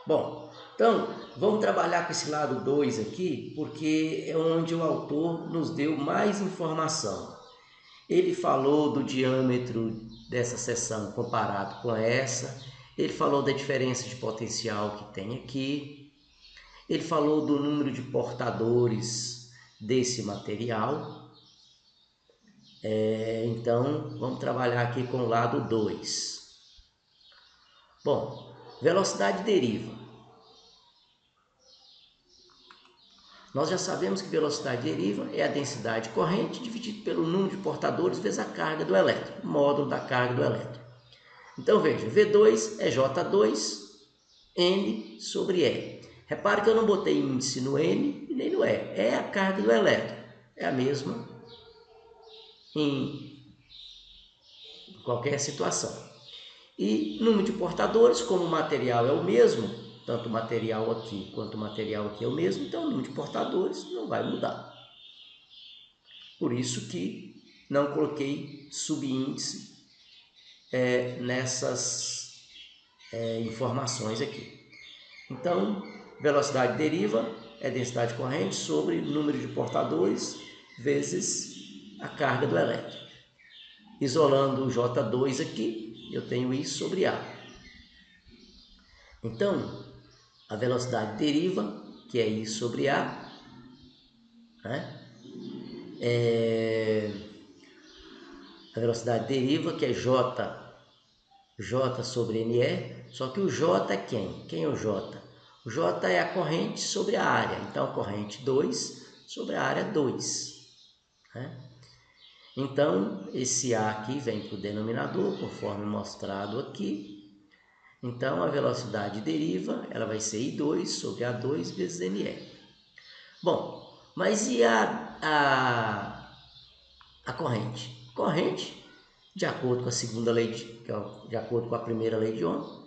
Bom, então, vamos trabalhar com esse lado 2 aqui, porque é onde o autor nos deu mais informação. Ele falou do diâmetro dessa seção comparado com essa, ele falou da diferença de potencial que tem aqui, ele falou do número de portadores desse material. Então, vamos trabalhar aqui com o lado 2. Bom, velocidade deriva. Nós já sabemos que velocidade deriva é a densidade corrente dividido pelo número de portadores vezes a carga do elétron, módulo da carga do elétron. Então, veja, V2 é J2 N sobre E. Repare que eu não botei índice no N e nem no E. É a carga do elétron. É a mesma em qualquer situação. E número de portadores, como o material é o mesmo, tanto o material aqui quanto o material aqui é o mesmo, então o número de portadores não vai mudar. Por isso que não coloquei subíndice nessas informações aqui. Então, velocidade deriva é densidade corrente sobre número de portadores vezes a carga do elétron. Isolando o J2 aqui, eu tenho I sobre A. Então, a velocidade deriva, que é I sobre A, né? A velocidade deriva, que é J sobre NE, só que o J é quem? Quem é o J? O J é a corrente sobre a área, então a corrente 2 sobre a área 2. Né? Então, esse A aqui vem para o denominador, conforme mostrado aqui. Então, a velocidade deriva, ela vai ser I2 sobre A2 vezes NE. Bom, mas e a corrente? Corrente, de acordo com a segunda lei, de acordo com a primeira lei de Ohm,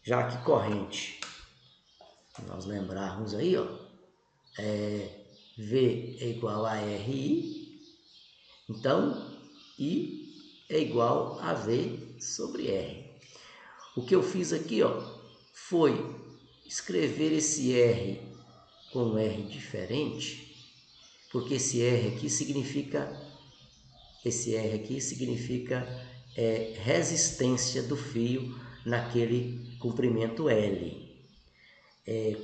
já que corrente, nós lembrarmos aí, ó, V é igual a RI, então I é igual a V sobre R. O que eu fiz aqui, ó, foi escrever esse R com um R diferente, porque esse R aqui significa esse R aqui significa resistência do fio naquele comprimento L.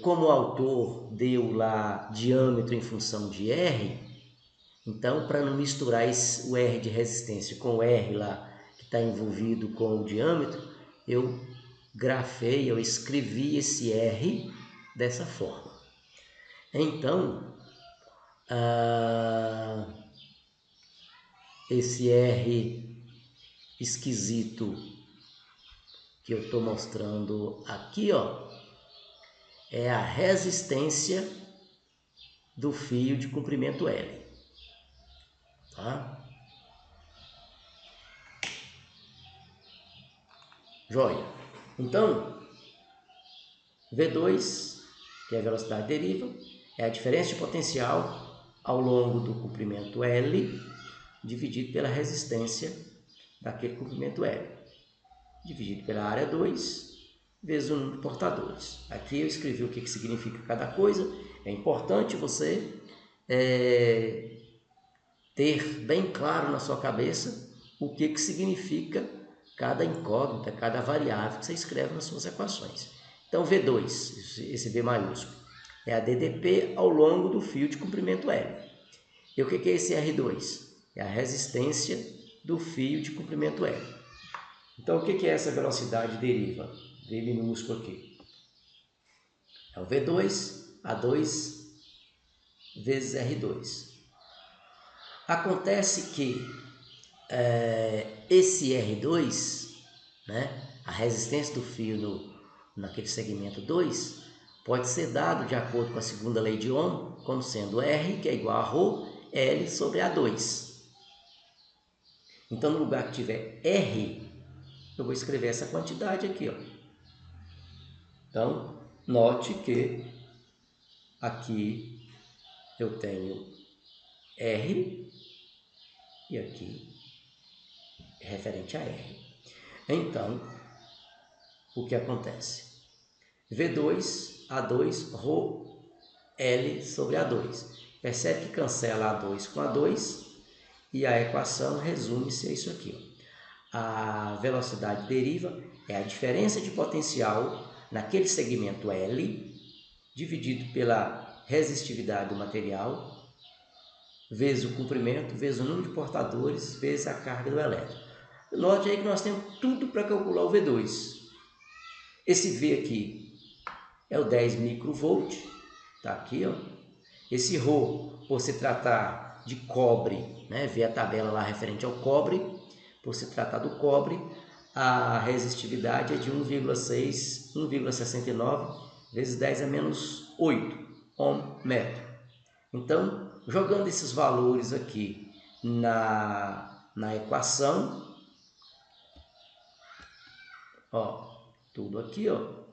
Como o autor deu lá diâmetro em função de R, então para não misturar o R de resistência com o R lá que está envolvido com o diâmetro, eu escrevi esse R dessa forma. Então, esse R esquisito que eu estou mostrando aqui, ó, é a resistência do fio de comprimento L. Tá? Joia. Então, V2, que é a velocidade deriva, é a diferença de potencial ao longo do comprimento L dividido pela resistência daquele comprimento L, dividido pela área 2, vezes o número de portadores. Aqui eu escrevi o que significa cada coisa. É importante você ter bem claro na sua cabeça o que significa cada incógnita, cada variável que você escreve nas suas equações. Então, V2, esse V maiúsculo, é a DDP ao longo do fio de comprimento L. E o que é esse R2? É a resistência do fio de comprimento L. Então, o que é essa velocidade deriva? V minúsculo aqui. É o V2, A2 vezes R2. Acontece que esse R2, né, a resistência do fio naquele segmento 2, pode ser dado de acordo com a segunda lei de Ohm, como sendo R, que é igual a ρ, L sobre A2. Então, no lugar que tiver R, eu vou escrever essa quantidade aqui, ó. Então, note que aqui eu tenho R e aqui referente a R. Então, o que acontece? V2, A2, ρ, L sobre A2. Percebe que cancela A2 com A2 e a equação resume-se a isso aqui. A velocidade deriva é a diferença de potencial naquele segmento L dividido pela resistividade do material vezes o comprimento, vezes o número de portadores, vezes a carga do elétron. Note aí que nós temos tudo para calcular o V2. Esse V aqui é o 10 microvolt, tá aqui, ó. Esse ρ, por se tratar de cobre, né? Vê a tabela lá referente ao cobre, por se tratar do cobre, a resistividade é de 1,6, 1,69 vezes 10 a menos 8 ohm metro. Então, jogando esses valores aqui na equação, ó, tudo aqui, ó.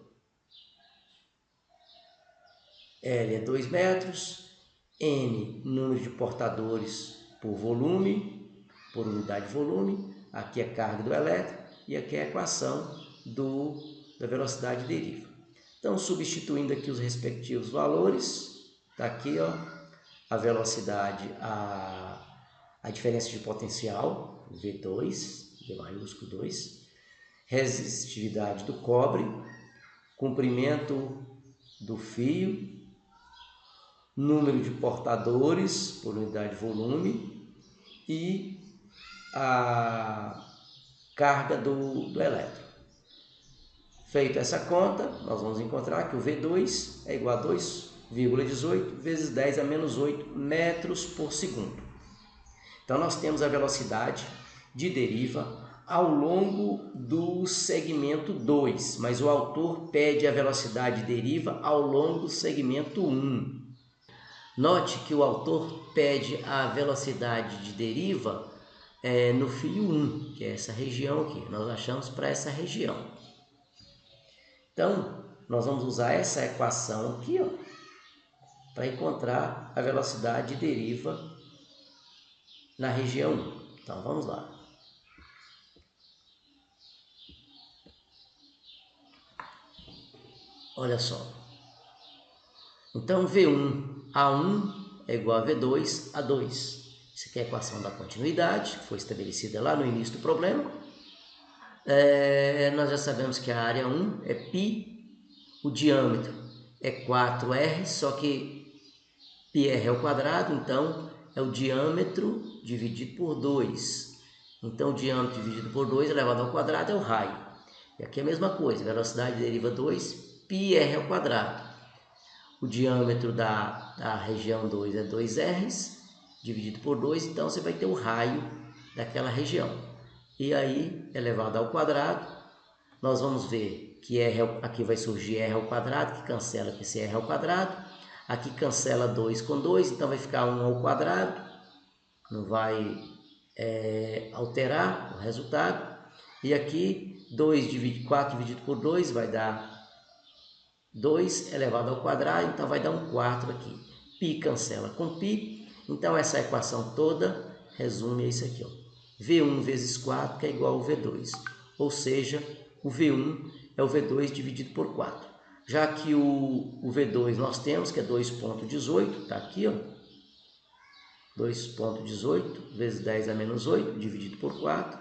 L é 2 metros, N, número de portadores por volume, por unidade de volume, aqui é a carga do elétron e aqui é a equação da velocidade deriva. Então, substituindo aqui os respectivos valores, está aqui, ó, a velocidade, a diferença de potencial, V2, V maiúsculo 2, resistividade do cobre, comprimento do fio, número de portadores por unidade de volume e a carga do elétron. Feita essa conta, nós vamos encontrar que o V2 é igual a 2,18 vezes 10 a menos 8 metros por segundo. Então, nós temos a velocidade de deriva ao longo do segmento 2, mas o autor pede a velocidade de deriva ao longo do segmento 1. Note que o autor pede a velocidade de deriva no fio 1, que é essa região aqui. Nós achamos para essa região. Então, nós vamos usar essa equação aqui, ó, para encontrar a velocidade de deriva na região 1. Então, vamos lá. Olha só. Então, V1 A1 é igual a V2 A2. Isso aqui é a equação da continuidade, que foi estabelecida lá no início do problema. Nós já sabemos que a área 1 é π, o diâmetro é 4r, só que πr é o quadrado, então é o diâmetro dividido por 2. Então, o diâmetro dividido por 2 elevado ao quadrado é o raio. E aqui é a mesma coisa, velocidade deriva 2, πr ao quadrado. O diâmetro da região 2 é 2r, dividido por 2, então você vai ter o raio daquela região. E aí, elevado ao quadrado, nós vamos ver que r, aqui vai surgir r ao quadrado, que cancela com esse r ao quadrado. Aqui cancela 2 com 2, então vai ficar 1 ao quadrado. Não vai alterar o resultado. E aqui 4 dividido por 2 vai dar 2 elevado ao quadrado, então vai dar um 4 aqui. Π cancela com π, então essa equação toda resume isso aqui, ó. V1 vezes 4, que é igual ao V2. Ou seja, o V1 é o V2 dividido por 4. Já que o V2 nós temos, que é 2,18, está aqui, ó. 2,18 vezes 10 a menos 8, dividido por 4.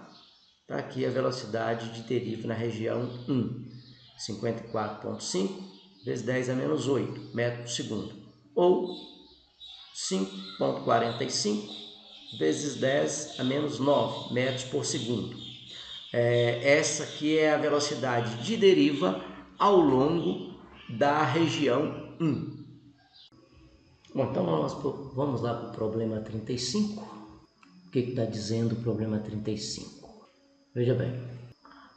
Está aqui a velocidade de deriva na região 1. 54,5 vezes 10 a menos 8 metros por segundo. Ou 5,45 vezes 10 a menos 9 metros por segundo. Essa aqui é a velocidade de deriva ao longo da região 1. Bom, então vamos lá para o problema 35. O que está dizendo o problema 35? Veja bem,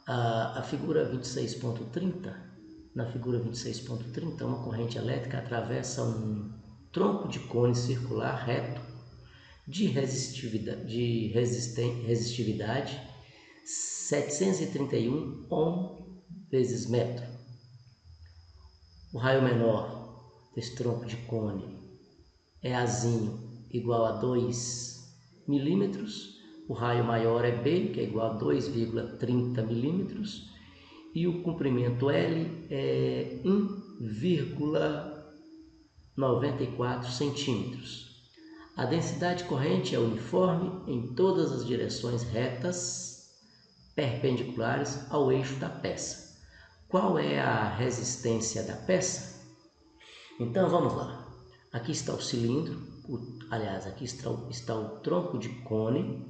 a figura 26.30, na figura 26.30, uma corrente elétrica atravessa um tronco de cone circular reto de resistividade 731 ohm vezes metro. O raio menor desse tronco de cone é Azinho, igual a 2 milímetros. O raio maior é B, que é igual a 2,30 milímetros. E o comprimento L é 1,94 centímetros. A densidade corrente é uniforme em todas as direções retas, perpendiculares ao eixo da peça. Qual é a resistência da peça? Então vamos lá. Aqui está o cilindro, aqui está o tronco de cone.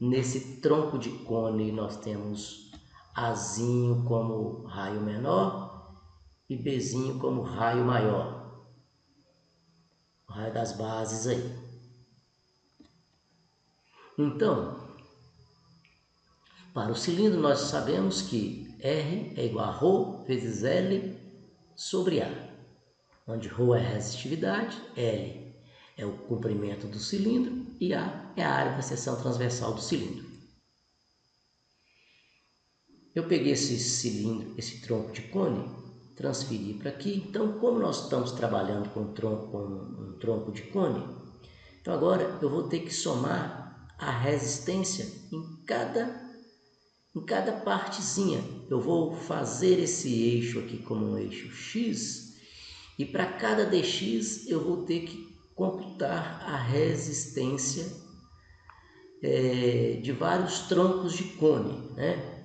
Nesse tronco de cone nós temos Azinho como raio menor e Bzinho como raio maior. O raio das bases aí. Então, para o cilindro nós sabemos que R é igual a ρ vezes L sobre A, onde ρ é a resistividade, L é o comprimento do cilindro e A é a área da seção transversal do cilindro. Eu peguei esse cilindro, esse tronco de cone, transferi para aqui. Então, como nós estamos trabalhando com um tronco de cone, então agora eu vou ter que somar a resistência em cada partezinha. Eu vou fazer esse eixo aqui como um eixo X, e para cada dx eu vou ter que computar a resistência de vários troncos de cone, né?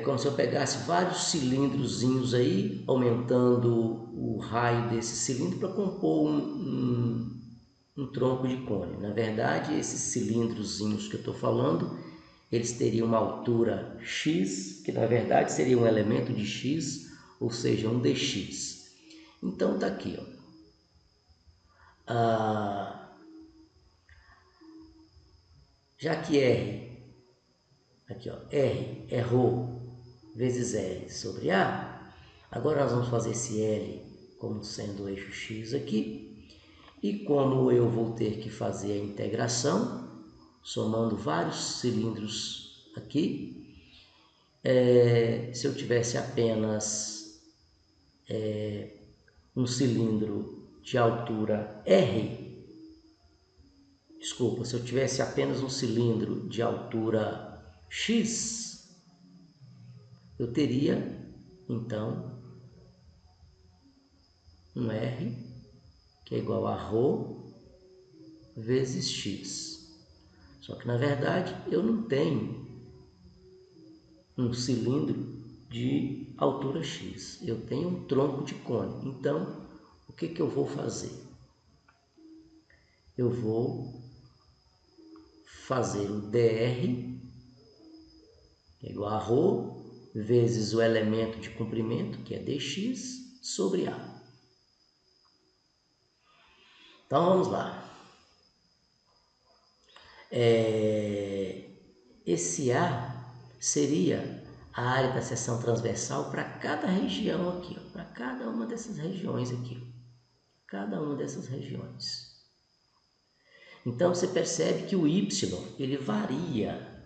Como se eu pegasse vários cilindrozinhos aí, aumentando o raio desse cilindro para compor um tronco de cone. Na verdade, esses cilindrozinhos que eu estou falando, eles teriam uma altura x, que na verdade seria um elemento de x, ou seja, um dx. Então está aqui, ó. Já que R, aqui, ó, R é ρ vezes L sobre A, agora nós vamos fazer esse L como sendo o eixo x aqui, e como eu vou ter que fazer a integração, somando vários cilindros aqui, se eu tivesse apenas um cilindro de altura R, se eu tivesse apenas um cilindro de altura X, eu teria, então, um R, que é igual a ρ vezes x. Só que, na verdade, eu não tenho um cilindro de altura x. Eu tenho um tronco de cone. Então, o que eu vou fazer? Eu vou fazer o dr, que é igual a ρ, vezes o elemento de comprimento, que é dx, sobre a. Então, vamos lá. Esse A seria a área da seção transversal para cada região aqui, para cada uma dessas regiões aqui. Cada uma dessas regiões. Então, você percebe que o Y, ele varia.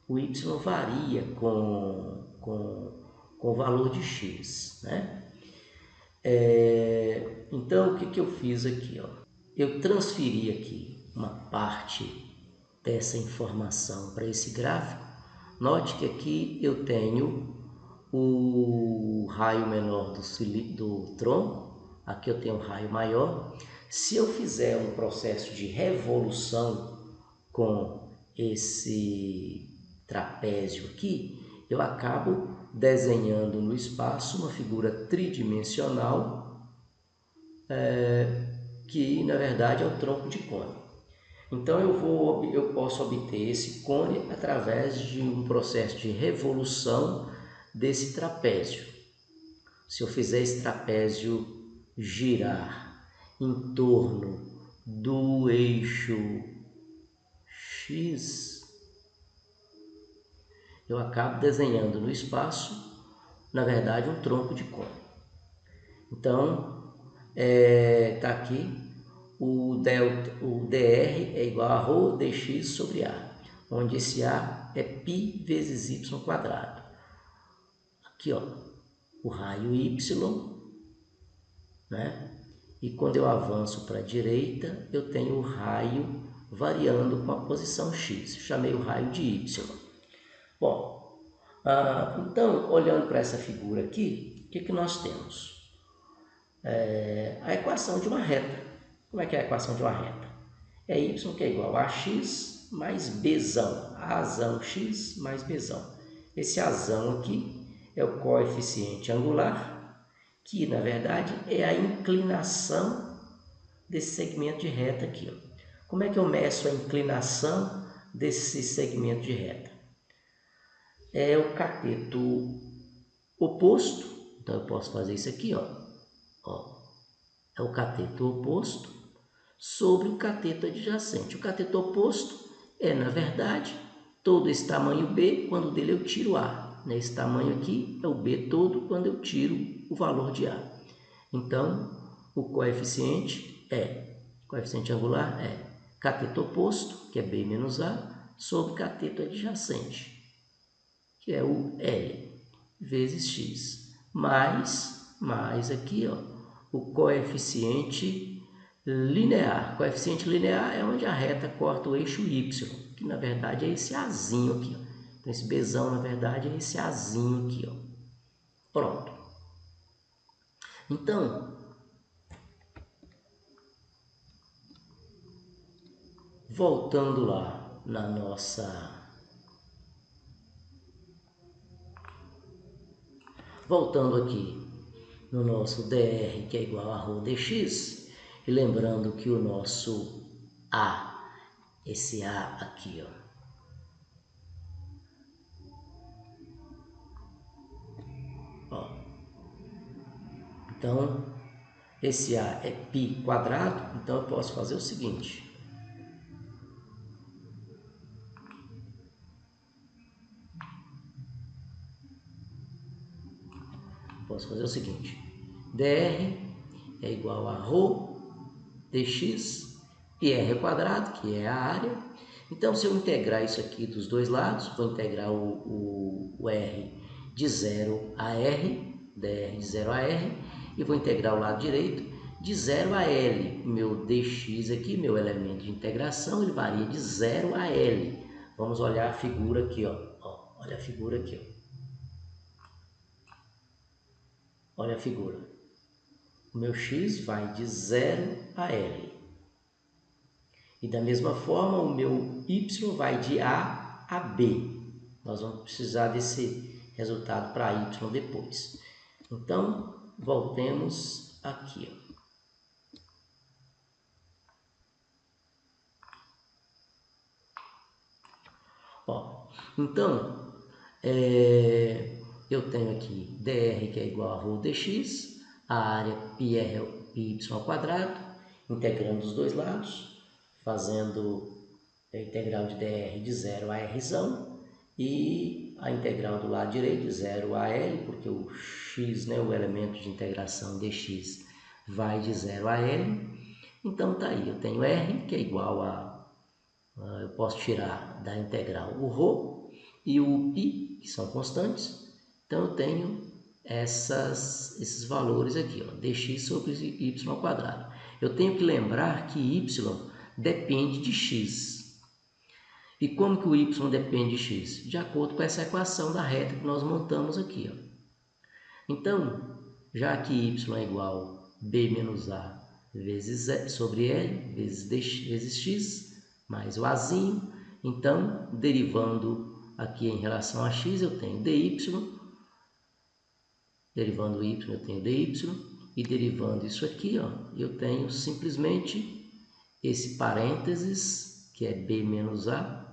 O Y varia com o valor de x, né? Então, o que eu fiz aqui? Ó? Eu transferi aqui uma parte dessa informação para esse gráfico. Note que aqui eu tenho o raio menor do tronco, aqui eu tenho o raio maior. Se eu fizer um processo de revolução com esse trapézio aqui, eu acabo desenhando no espaço uma figura tridimensional que na verdade é o tronco de cone. Então eu posso obter esse cone através de um processo de revolução desse trapézio. Se eu fizer esse trapézio girar em torno do eixo X, eu acabo desenhando no espaço, na verdade, um tronco de cone. Então, está aqui o dr é igual a ρ dx sobre A, onde esse A é π vezes y quadrado. Aqui, ó, o raio y, né? E quando eu avanço para a direita, eu tenho o raio variando com a posição x. Chamei o raio de y. Bom, então, olhando para essa figura aqui, o que nós temos? A equação de uma reta. Como é que é a equação de uma reta? É y que é igual a x mais bzão. Azão x mais bzão. Esse azão aqui é o coeficiente angular, que na verdade é a inclinação desse segmento de reta aqui. Ó. Como é que eu meço a inclinação desse segmento de reta? É o cateto oposto. Então eu posso fazer isso aqui, ó. É o cateto oposto sobre o cateto adjacente. O cateto oposto é, na verdade, todo esse tamanho B, quando dele eu tiro A. Esse tamanho aqui é o B todo quando eu tiro o valor de A. Então, o coeficiente angular é cateto oposto, que é B menos A, sobre cateto adjacente, que é o L, vezes X, mais aqui, ó, o coeficiente linear. Coeficiente linear é onde a reta corta o eixo Y, que na verdade é esse Azinho aqui. Ó. Então, esse Bzão, na verdade, é esse Azinho aqui. Ó. Pronto. Então, voltando lá na nossa... Voltando aqui no nosso dr, que é igual a ρ dx, e lembrando que o nosso A, esse A aqui, ó, então, esse A é π quadrado, então eu posso fazer o seguinte. dr é igual a ρ dx e r ao quadrado, que é a área. Então, se eu integrar isso aqui dos dois lados, vou integrar o r de 0 a r, dr de 0 a r, e vou integrar o lado direito de 0 a L. Meu dx aqui, meu elemento de integração, ele varia de 0 a L. Vamos olhar a figura aqui, ó. Olha a figura aqui, ó. Olha a figura. O meu x vai de 0 a L. E da mesma forma, o meu y vai de A a B. Nós vamos precisar desse resultado para y depois. Então, voltemos aqui. Então, eu tenho aqui dr que é igual a rho dx, a área πr ao quadrado, integrando os dois lados, fazendo a integral de dr de 0 a r, e a integral do lado direito de 0 a L, porque o x, né, o elemento de integração dx, vai de 0 a L. Então tá aí, eu tenho R, que é igual eu posso tirar da integral o ρ e o π, que são constantes. Então eu tenho esses valores aqui, ó, dx sobre y ao quadrado. Eu tenho que lembrar que y depende de x. E como que o y depende de x? De acordo com essa equação da reta que nós montamos aqui. Ó. Então, já que y é igual a b menos a vezes sobre L vezes x, mais o azinho, então, derivando aqui em relação a x, eu tenho dy, derivando o y eu tenho dy, e derivando isso aqui, ó, eu tenho simplesmente esse parênteses, que é b menos a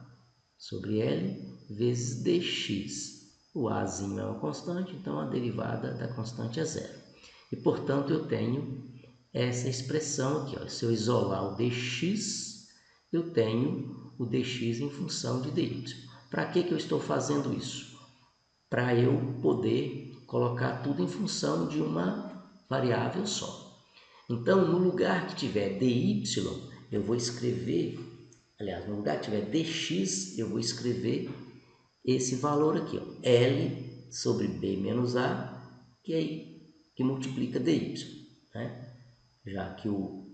sobre L vezes dx. O azinho é uma constante, então a derivada da constante é zero. E, portanto, eu tenho essa expressão aqui. Ó. Se eu isolar o dx, eu tenho o dx em função de dy. Para que eu estou fazendo isso? Para eu poder colocar tudo em função de uma variável só. Então, no lugar que tiver dy, eu vou escrever... Aliás, no lugar que tiver dx, eu vou escrever esse valor aqui, ó, L sobre B menos A, que multiplica dy, né? Já que o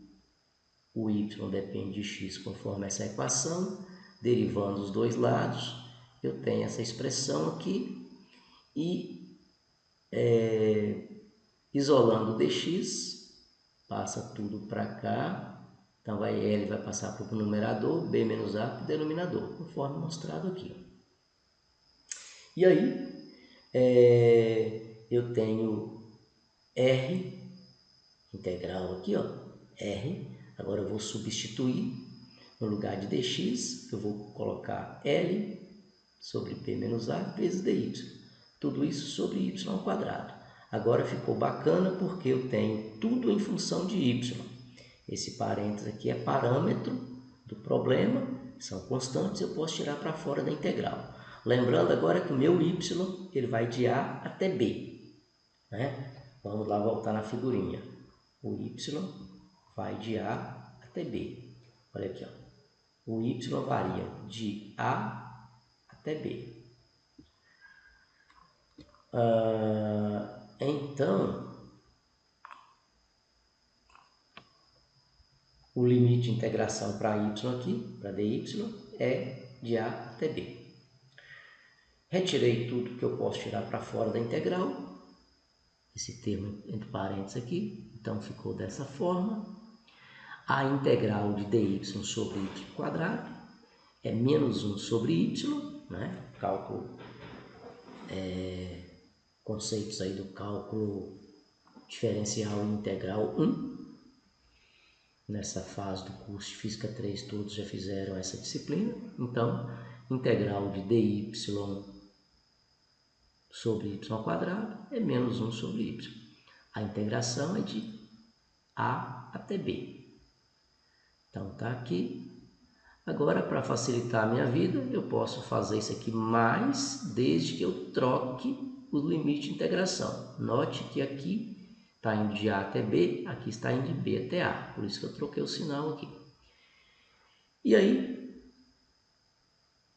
y depende de x conforme essa equação, derivando os dois lados, eu tenho essa expressão aqui e isolando o dx, passa tudo para cá. Então, L vai passar para o numerador, B menos A para o denominador, conforme mostrado aqui. E aí, eu tenho R, integral aqui, ó, R. Agora eu vou substituir, no lugar de dx, eu vou colocar L sobre B menos A vezes dy. Tudo isso sobre y ao quadrado. Agora ficou bacana porque eu tenho tudo em função de y. Esse parênteses aqui é parâmetro do problema, são constantes, eu posso tirar para fora da integral. Lembrando agora que o meu y ele vai de A até B. Né? Vamos lá voltar na figurinha. O y vai de A até B. Olha aqui, ó. O y varia de A até B. Então, o limite de integração para y aqui, para dy, é de A até B. Retirei tudo que eu posso tirar para fora da integral, esse termo entre parênteses aqui, então ficou dessa forma. A integral de dy sobre y quadrado é menos 1 sobre y, né? Cálculo, conceitos aí do cálculo diferencial integral 1. Nessa fase do curso de Física 3, todos já fizeram essa disciplina. Então, integral de dy sobre y ao quadrado é menos 1 sobre y. A integração é de A até B. Então, está aqui. Agora, para facilitar a minha vida, eu posso fazer isso aqui mais, desde que eu troque o limite de integração. Note que aqui está indo de A até B, aqui está indo de B até A. Por isso que eu troquei o sinal aqui. E aí,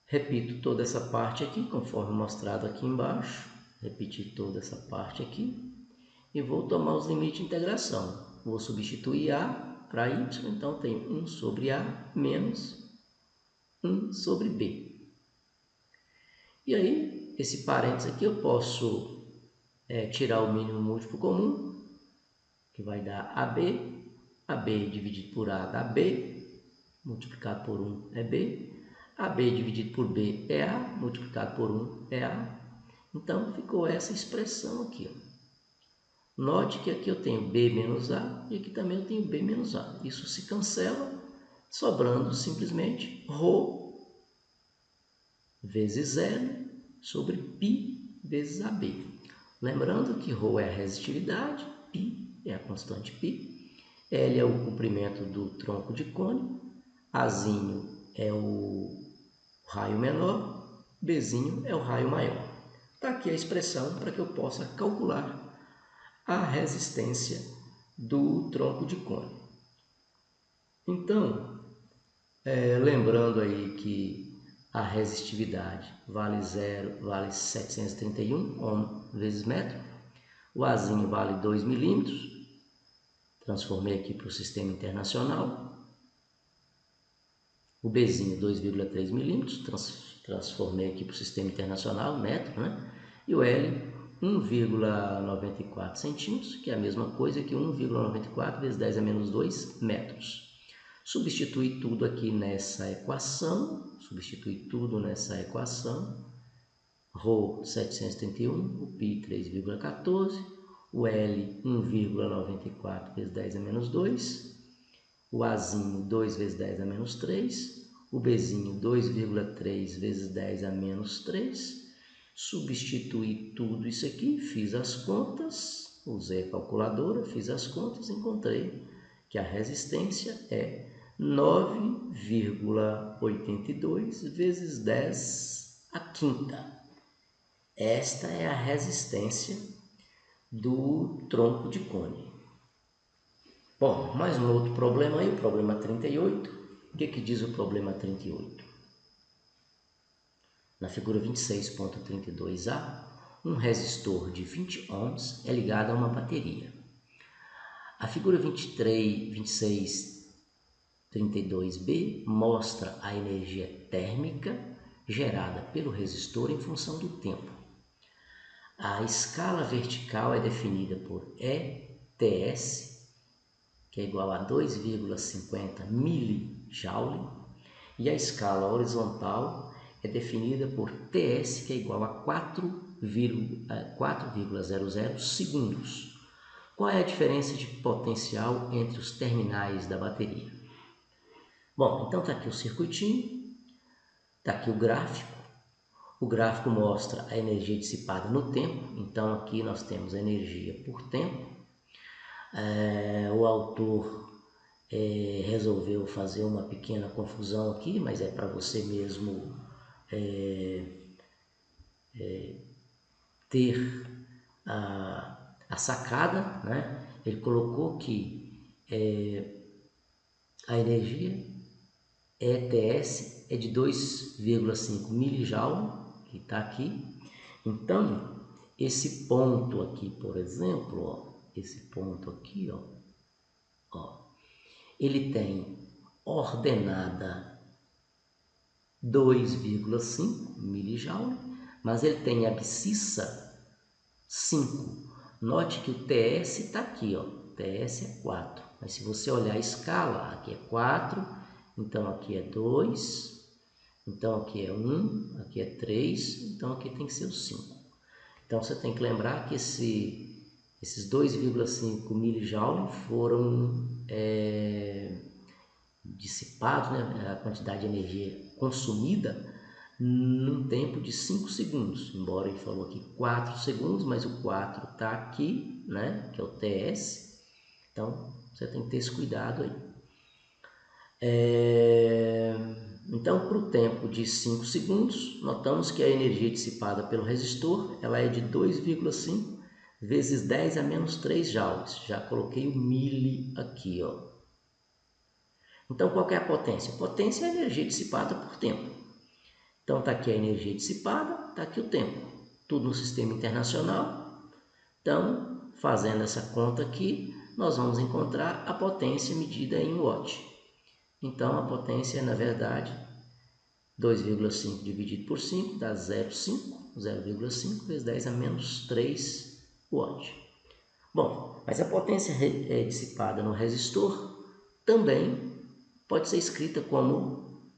repito toda essa parte aqui, conforme mostrado aqui embaixo. Repetir toda essa parte aqui. E vou tomar os limites de integração. Vou substituir A para Y, então tenho 1 sobre A menos 1 sobre B. E aí, esse parênteses aqui eu posso tirar o mínimo múltiplo comum, que vai dar AB dividido por A dá B, multiplicado por 1 é B. AB dividido por B é A, multiplicado por 1 é A. Então, ficou essa expressão aqui, ó. Note que aqui eu tenho B menos A e aqui também eu tenho B menos A. Isso se cancela, sobrando simplesmente ρ vezes L sobre π vezes AB. Lembrando que ρ é a resistividade, π é a constante π, L é o comprimento do tronco de cone, Azinho é o raio menor, Bzinho é o raio maior. Está aqui a expressão para que eu possa calcular a resistência do tronco de cone. Então, lembrando aí que a resistividade vale 731 ohm vezes metro, o Azinho vale 2 milímetros, transformei aqui para o sistema internacional, o Bzinho 2,3 milímetros, transformei aqui para o sistema internacional, metro, né? E o L 1,94 centímetros, que é a mesma coisa que 1,94 vezes 10 a menos 2 metros. Substitui tudo aqui nessa equação, ρ 731, o π 3,14, o L 1,94 vezes 10 a menos 2, o Azinho 2 vezes 10 a menos 3, o Bzinho 2,3 vezes 10 a menos 3, substituí tudo isso aqui, fiz as contas, usei a calculadora, fiz as contas, encontrei que a resistência é 9,82 vezes 10 a quinta. Esta é a resistência do tronco de cone. Bom, mais um outro problema aí, o problema 38. O que diz o problema 38? Na figura 26.32a, um resistor de 20 ohms é ligado a uma bateria. A figura 26.32b mostra a energia térmica gerada pelo resistor em função do tempo. A escala vertical é definida por ETS, que é igual a 2,50 milijoule, e a escala horizontal é definida por TS, que é igual a 4,00 segundos. Qual é a diferença de potencial entre os terminais da bateria? Bom, então está aqui o circuitinho, está aqui o gráfico. O gráfico mostra a energia dissipada no tempo, então aqui nós temos a energia por tempo. O autor resolveu fazer uma pequena confusão aqui, mas é para você mesmo ter a sacada, né? Ele colocou que a energia ETS é de 2,5 milijoule, que está aqui. Então, esse ponto aqui, por exemplo, ó, esse ponto aqui, ó, ele tem ordenada 2,5 milijoule, mas ele tem abscissa 5. Note que o TS está aqui, ó. TS é 4. Mas se você olhar a escala, aqui é 4, então aqui é 2, então aqui é 1, aqui é 3, então aqui tem que ser o 5. Então você tem que lembrar que esses 2,5 milijoule foram dissipados, né, a quantidade de energia consumida num tempo de 5 segundos, embora ele falou aqui 4 segundos, mas o 4 está aqui, né, que é o TS, então você tem que ter esse cuidado aí. Então, para o tempo de 5 segundos, notamos que a energia dissipada pelo resistor ela é de 2,5 vezes 10 a menos 3 joules. Já coloquei o mili aqui, ó. Então, qual que é a potência? A potência é a energia dissipada por tempo. Então, está aqui a energia dissipada, está aqui o tempo. Tudo no sistema internacional. Então, fazendo essa conta aqui, nós vamos encontrar a potência medida em watt. Então, a potência é, na verdade, 2,5 dividido por 5 dá 0,5 vezes 10 a menos 3 watt. Bom, mas a potência dissipada no resistor também pode ser escrita como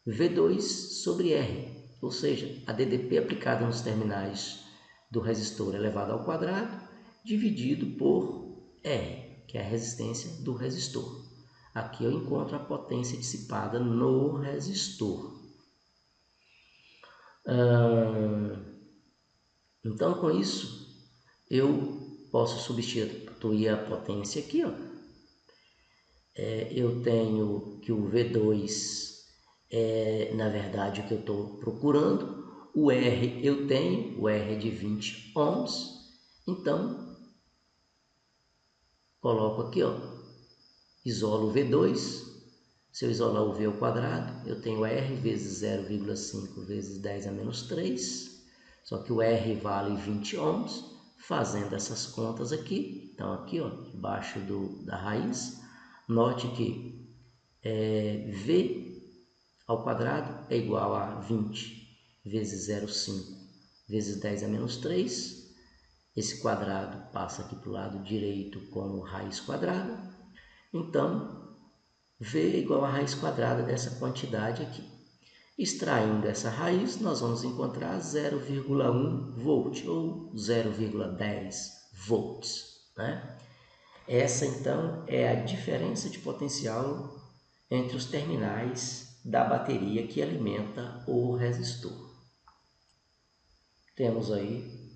V2 sobre R, ou seja, a DDP aplicada nos terminais do resistor elevado ao quadrado dividido por R, que é a resistência do resistor. Aqui eu encontro a potência dissipada no resistor. Então, com isso, eu posso substituir a potência aqui. Eu tenho que o V2 é, na verdade, o que eu estou procurando. O R eu tenho, o R é de 20 ohms. Então, coloco aqui, isolo o V2. Se eu isolar o V ao quadrado, eu tenho R vezes 0,5 vezes 10 a menos 3. Só que o R vale 20 ohms. Fazendo essas contas aqui, então aqui, debaixo da raiz, note que V ao quadrado é igual a 20 vezes 0,5 vezes 10 a menos 3. Esse quadrado passa aqui para o lado direito como raiz quadrada. Então, V é igual a raiz quadrada dessa quantidade aqui. Extraindo essa raiz, nós vamos encontrar 0,1 volt ou 0,10 volts. Né? Essa, então, é a diferença de potencial entre os terminais da bateria que alimenta o resistor. Temos aí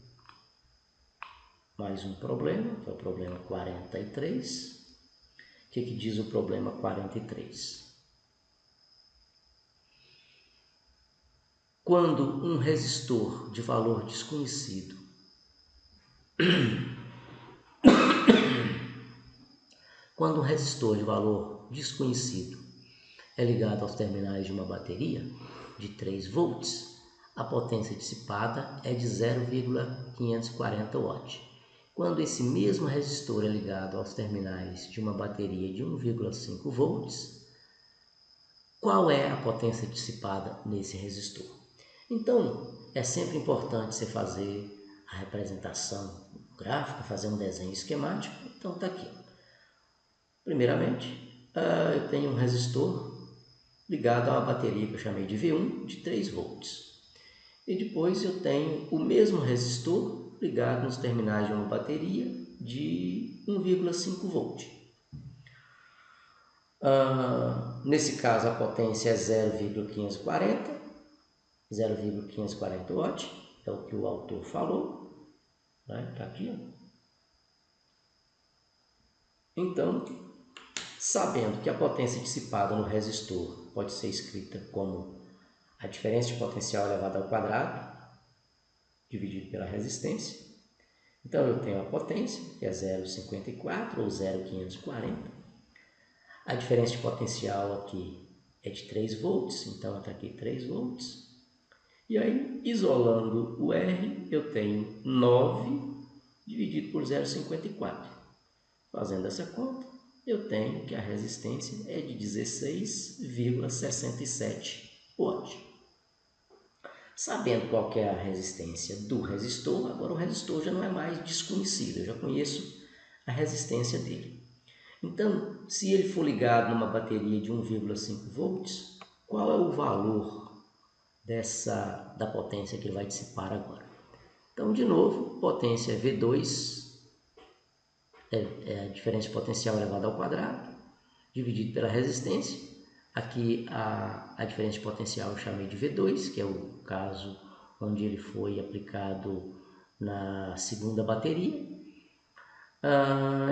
mais um problema, que é o problema 43. O que diz o problema 43? Quando um resistor de valor desconhecido é ligado aos terminais de uma bateria de 3 volts, a potência dissipada é de 0,540 watts. Quando esse mesmo resistor é ligado aos terminais de uma bateria de 1,5 volts, qual é a potência dissipada nesse resistor? Então, é sempre importante você fazer a representação gráfica, fazer um desenho esquemático. Então, está aqui. Primeiramente, eu tenho um resistor ligado a uma bateria que eu chamei de V1 de 3 volts. E depois eu tenho o mesmo resistor ligado nos terminais de uma bateria de 1,5 volt. Nesse caso, a potência é 0,540 watts, é o que o autor falou. Está aqui. Então, sabendo que a potência dissipada no resistor pode ser escrita como a diferença de potencial elevado ao quadrado, dividido pela resistência. Então, eu tenho a potência, que é 0,54 ou 0,540. A diferença de potencial aqui é de 3 volts, então está aqui 3 volts. E aí, isolando o R, eu tenho 9 dividido por 0,54. Fazendo essa conta, eu tenho que a resistência é de 16,67 watts. Sabendo qual que é a resistência do resistor, agora o resistor já não é mais desconhecido, eu já conheço a resistência dele. Então, se ele for ligado numa bateria de 1,5 volts, qual é o valor da potência que ele vai dissipar agora? Então, de novo, potência é V2, é a diferença de potencial elevada ao quadrado, dividido pela resistência. Aqui a diferença de potencial eu chamei de V2, que é o caso onde ele foi aplicado na segunda bateria.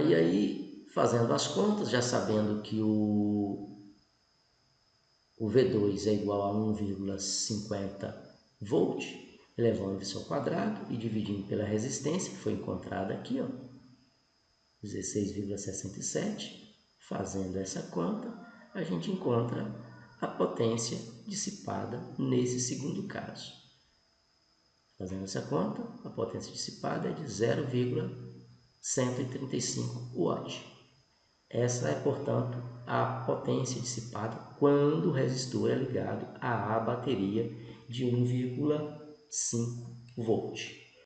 E aí, fazendo as contas, já sabendo que o V2 é igual a 1,50 volt, elevando isso ao quadrado e dividindo pela resistência, que foi encontrada aqui, 16,67. Fazendo essa conta, a gente encontra a potência dissipada nesse segundo caso. Fazendo essa conta, a potência dissipada é de 0,135 watts. Essa é, portanto, a potência dissipada quando o resistor é ligado à bateria de 1,5 volt.